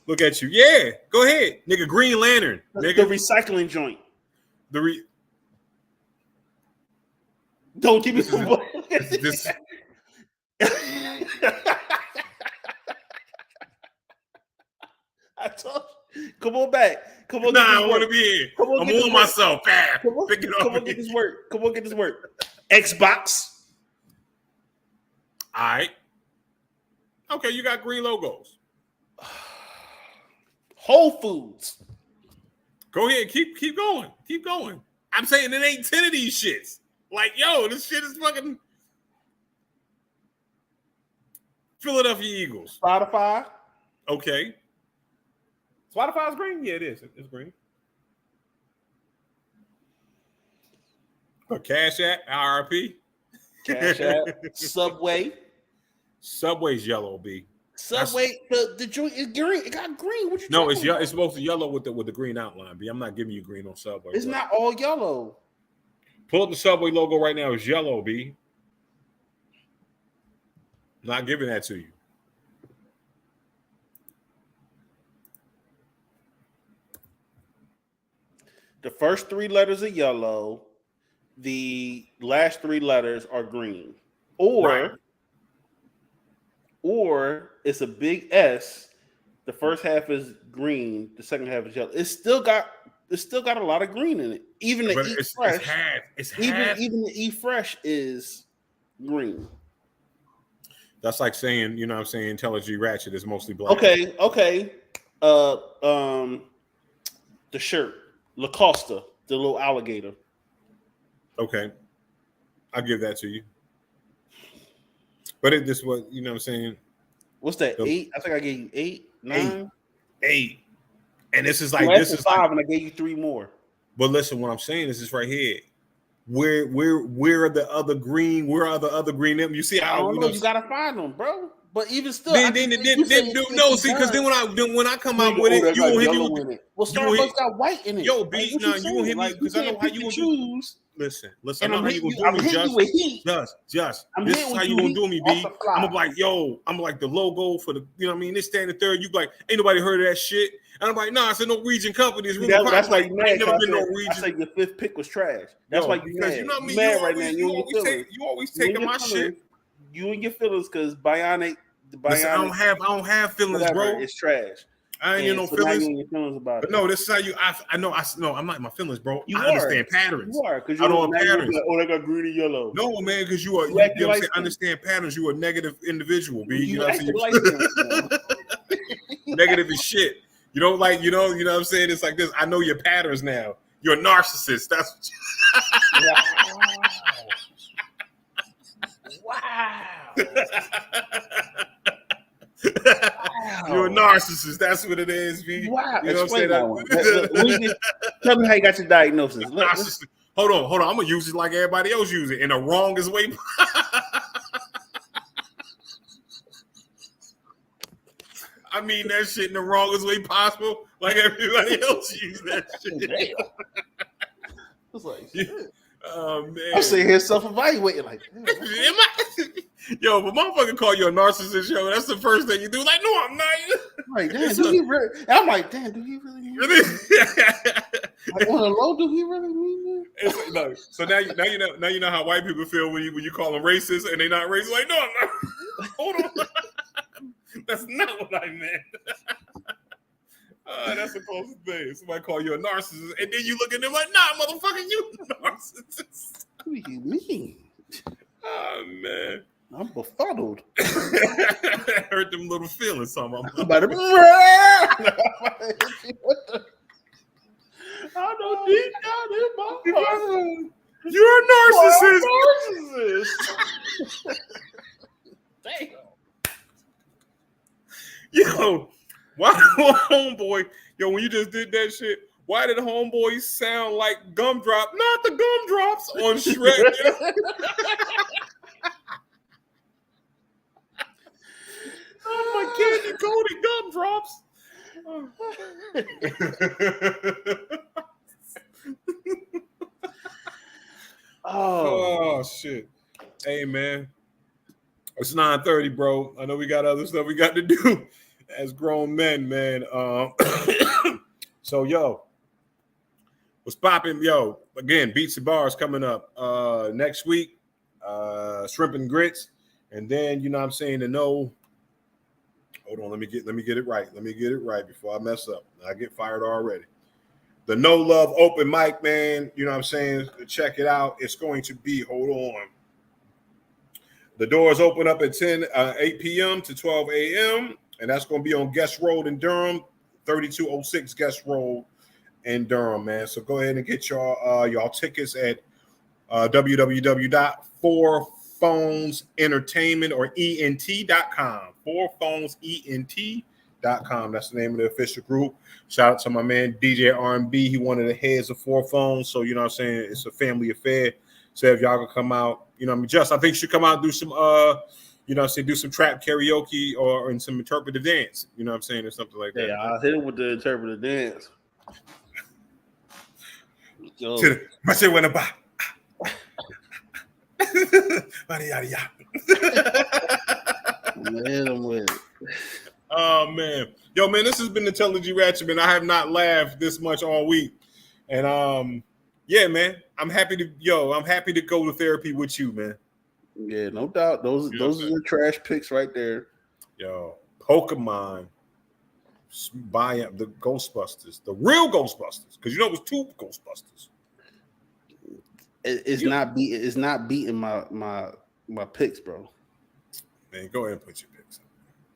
Look at you. Yeah, go ahead, nigga. Green Lantern, nigga. The recycling joint. Don't give me some. This. I told you. Come on back. Come on. Nah, I want to be here. I'm on myself. Come on, get this work. Come on, get this work. Xbox. All right. Okay, you got green logos. Whole Foods. Go ahead. Keep going. Keep going. I'm saying it ain't 10 of these shits. Like, yo, this shit is fucking Philadelphia Eagles. Spotify. Okay. Spotify's green? Yeah, it is. It's green. But Cash App, IRP. Cash App. Subway. Subway's yellow, B. Subway, the joint is green. It got green. What you No, it's yellow. It's supposed to yellow with the green outline, B. I'm not giving you green on Subway. It's not all yellow. Pull up the Subway logo right now. It's yellow, B. Not giving that to you. The first 3 letters are yellow. The last 3 letters are green. Or it's a big S. The first half is green. The second half is yellow. It's still got a lot of green in it. Even the E Fresh. It's half. Even the E Fresh is green. That's like saying, you know what I'm saying, Intelligent Ratchet is mostly black. Okay. The shirt. Lacoste, the little alligator. Okay. I'll give that to you. But this was, you know what I'm saying? What's that? 8? I think I gave you 8, 9. 8. And this is like this is 5, and I gave you 3 more. But listen, what I'm saying is this right here. Where are the other green? Where are the other green? You see how I don't know. You gotta find them, bro. But even still, then no, see, because then when I come out with it, you won't hit me with it. Well, Starbucks got white in it. Yo, B, now you won't hit me because I know how you gonna choose. Listen, I know how you gonna do me. Just. This is how you gonna do me, B. I'm gonna be like, yo, I'm like the logo for the, you know what I mean? This standing third. You like, ain't nobody heard of that shit. And I'm like, nah, it's a Norwegian company. That's why you mad. Never been Norwegian. I said your fifth pick was trash. That's why you mad. You know what I mean? Mad right now. You always taking my shit. You and your feelings because Bionic. Listen, I don't have feelings, whatever, bro. It's trash. I ain't no feelings. Your feelings about but no, this is how you. I know. I'm not my feelings, bro. I understand patterns. You are because I don't have patterns. Like, they got green and yellow. No, man, because you are. You know what I'm saying? Understand patterns. You are a negative individual, B. You know what I'm saying? Negative as shit. You don't like. You know what I'm saying? It's like this. I know your patterns now. You're a narcissist. That's what wow. You're a narcissist. That's what it is, B. Wow. You know what I'm saying? Tell me how you got your diagnosis. Hold on. I'm gonna use it like everybody else use it in the wrongest way. I mean that shit in the wrongest way possible, like everybody else use that shit. It's like, oh man, I'm sitting here self-evaluating, like, yo, but motherfucker call you a narcissist, yo. That's the first thing you do. Like, no, I'm not. Like, damn, do he really? I'm like, damn, do he really mean that? Like, on the low, do he really mean that? No. So now you know how white people feel when you call them racist and they not racist. Like, no, I'm not. Hold on. That's not what I meant. That's the closest thing. Somebody call you a narcissist, and then you look at them like, nah, motherfucker, you narcissist. What do you mean? Oh, man. I'm befuddled. Hurt them little feelings. I know deep down in my heart. You're a narcissist. Damn. Yo, why homeboy? Yo, when you just did that shit, why did homeboy sound like Gumdrop? Not the Gumdrops on Shrek. Oh, my candy coated gumdrops. Oh shit. Hey man. It's 9:30, bro. I know we got other stuff we got to do as grown men, man. So yo, what's popping? Yo, again, Beats and Bars coming up next week. Shrimp and Grits. And then, you know what I'm saying, hold on, let me get it right. Let me get it right before I mess up. I get fired already. The No Love open mic, man. You know what I'm saying? Check it out. It's going to be, hold on. The doors open up at 8 p.m. to 12 a.m. And that's going to be on Guest Road in Durham, 3206 Guest Road in Durham, man. So go ahead and get y'all tickets at www.4phonesentertainment or ENT.com. 4phonesenT.com. That's the name of the official group. Shout out to my man DJ R&B. He one of the heads of 4 Phones. So you know what I'm saying? It's a family affair. So if y'all can come out, you know what I mean? I think you should come out and do some you know what I'm saying, do some trap karaoke or in some interpretive dance. You know what I'm saying? Or something like that. Yeah, I'll hit him with the interpretive dance. I said when about oh man, yo man, this has been the Tell G Ratchet, man. I have not laughed this much all week, and yeah, man, I'm happy to go to therapy with you, man. Yeah, no doubt. Those are your trash picks right there. Yo, Pokemon, buy up the Ghostbusters, the real Ghostbusters, because you know it was 2 Ghostbusters. It's not beating my picks, bro. Man, go ahead and put your picks up.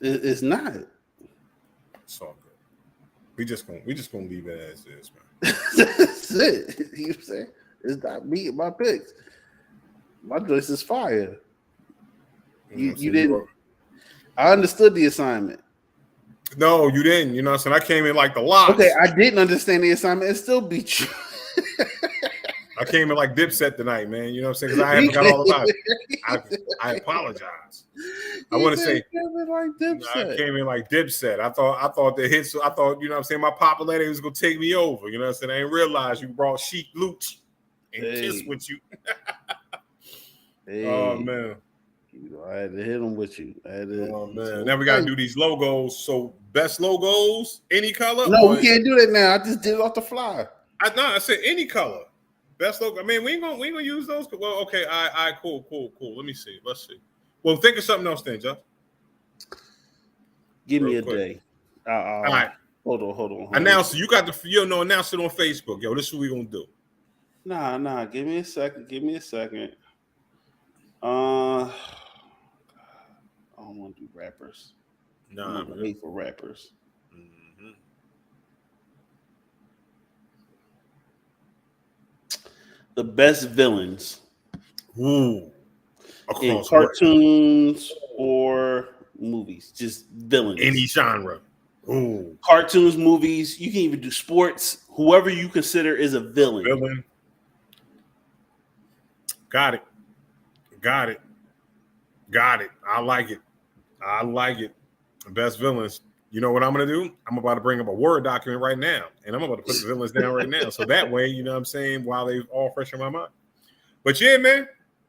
It's not. It's all good. We just gonna leave it as is, man. That's it. You know what I'm saying? It's not beating my picks. My choice is fire. You didn't. I understood the assignment. No, you didn't. You know what I'm saying? I came in like the lock. Okay, I didn't understand the assignment and still beat you. I came in like Dipset tonight, man. You know what I'm saying? Because I forgot all about it. I apologize. I want to say like Dipset. I came in like Dipset. I thought the hits. I thought, you know what I'm saying, my popularity was gonna take me over. You know what I'm saying? I didn't realize you brought Sheik Luch and Kiss with you. Oh man. I had to hit them with you. Oh man. Now we gotta do these logos. So best logos, any color? No, we can't do that now. I just did it off the fly. I said any color. Best logo. I mean, we ain't gonna use those. Well, okay, all right, cool. Let me see. Let's see. Well, think of something else then, Jeff. Give me a day. All right. Hold on. Announce it. You got announce it on Facebook. Yo, this is what we gonna do. Nah. Give me a second. I don't want to do rappers. Nah, I'm wait for rappers. Mm-hmm. The best villains. Ooh. In cartoons or movies, just villains. Any genre. Ooh. Cartoons, movies. You can even do sports. Whoever you consider is a villain. Got it. I like it. Best villains. You know what I'm going to do? I'm about to bring up a Word document right now, and I'm about to put the villains down right now. So that way, you know what I'm saying, while they all fresh in my mind. But yeah, man,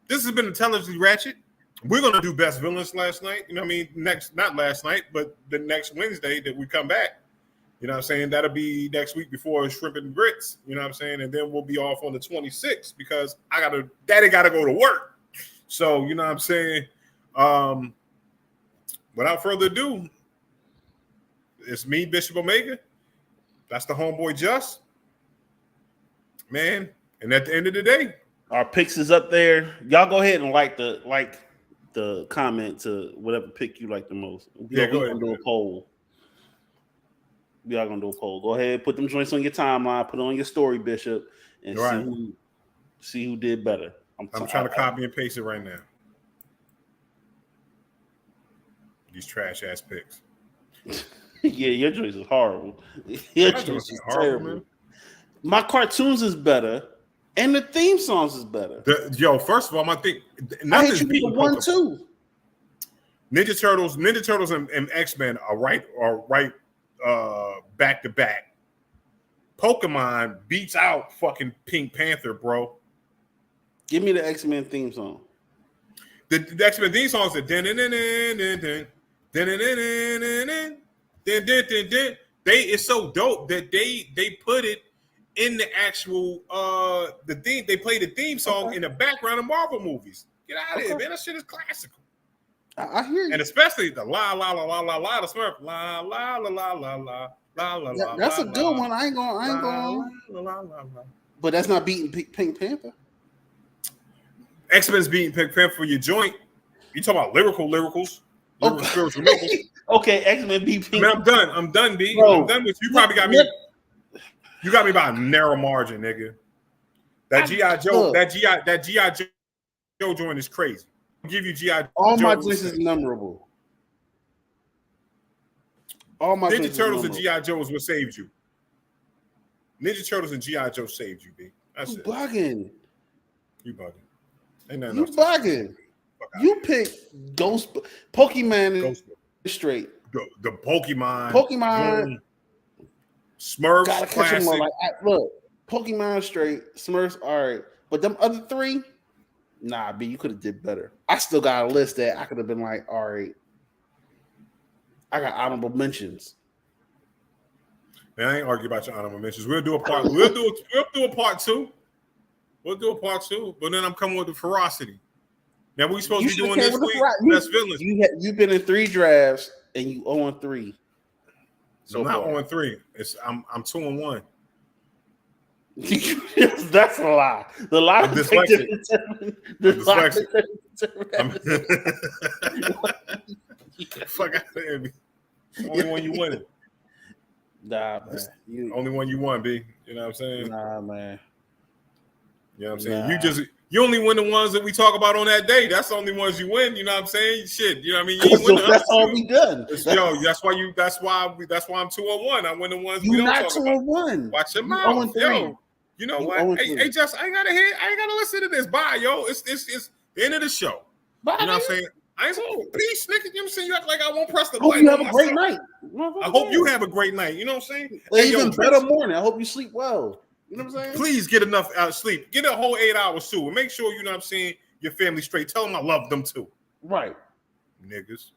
this has been Intelligently Ratchet. We're going to do best villains last night. You know what I mean? Not last night, but the next Wednesday that we come back. You know what I'm saying? That'll be next week before Shrimp and Grits. You know what I'm saying? And then we'll be off on the 26th because Daddy got to go to work. So, you know what I'm saying? Without further ado, it's me, Bishop Omega. That's the homeboy Just. Man, and at the end of the day, our picks is up there. Y'all go ahead and like the comment to whatever pick you like the most. Go ahead. Do a poll. We are gonna do a poll. Go ahead, put them joints on your timeline, put it on your story, Bishop, and see who did better. I'm trying to copy and paste it right now. These trash ass picks. Yeah, your choice is horrible. Your choice is terrible. Man. My cartoons is better, and the theme songs is better. First of all, I think nothing's beating 1, 2. Ninja Turtles, and X-Men are right back to back. Pokemon beats out fucking Pink Panther, bro. Give me the X-Men theme song. The X-Men theme song is the it's so dope that they put it in the actual the theme. They play the theme song in the background of Marvel movies. Get out of here, man. That shit is classical. I hear you. And especially the la la la la la la the Smurf la la la la la la la la la. That's a good one. I ain't going. But that's not beating Pink Panther. X-Men's beating Pink Panther for your joint. You talking about lyricals? Spiritual lyricals. Okay, X-Men beat Pink. Man, I'm done, B. Bro, I'm done with you. Probably got me. You got me by a narrow margin, nigga. That G.I. Joe, that G.I. Joe joint is crazy. I'll give you G.I. Joe. All my joints is memorable. All my Ninja Turtles and G.I. Joe is what saved you. Ninja Turtles and G.I. Joe saved you, B. That's it. Bugging. You bugging. Ain't nothing else. You bugging. You pick Ghost Pokemon straight. The Pokemon Smurfs. Gotta catch them all. Look, Pokemon straight, Smurfs, all right. But them other three, nah, B, you could have did better. I still got a list that I could have been like, all right. I got honorable mentions. Man, I ain't argue about your honorable mentions. We'll do a part. We'll do a part two. We'll do a part two. But then I'm coming with the ferocity. Now we supposed to be doing this week. Best villains. You've been in 3 drafts and you 0-3. So I'm not 0-3. I'm 2-1. That's a lie. The lie. I'm dyslexic. Fuck out of here. Only one you win. Nah, man. Only one you won, B. You know what I'm saying? Nah, man. You know what I'm saying? You only win the ones that we talk about on that day. That's the only ones you win. You know what I'm saying? Shit. You know what I mean? You win that's all we done. That's why I'm 2-1. I win the ones we don't talk about. 2-1. Watch your mouth. Yo. You know what? Hey, Just I ain't gotta listen to this. Bye, yo. It's the end of the show. Bye, you know what I'm saying? I ain't peace, nigga. You know what I'm saying? You act like I won't press the button. button. You have a great night. I hope you have a great night. You know what I'm saying? Hey, even better morning. I hope you sleep well. You know what I'm saying? Please get enough sleep. Get a whole 8 hours too. And make sure, you know what I'm saying, your family straight. Tell them I love them too. Right. Niggas.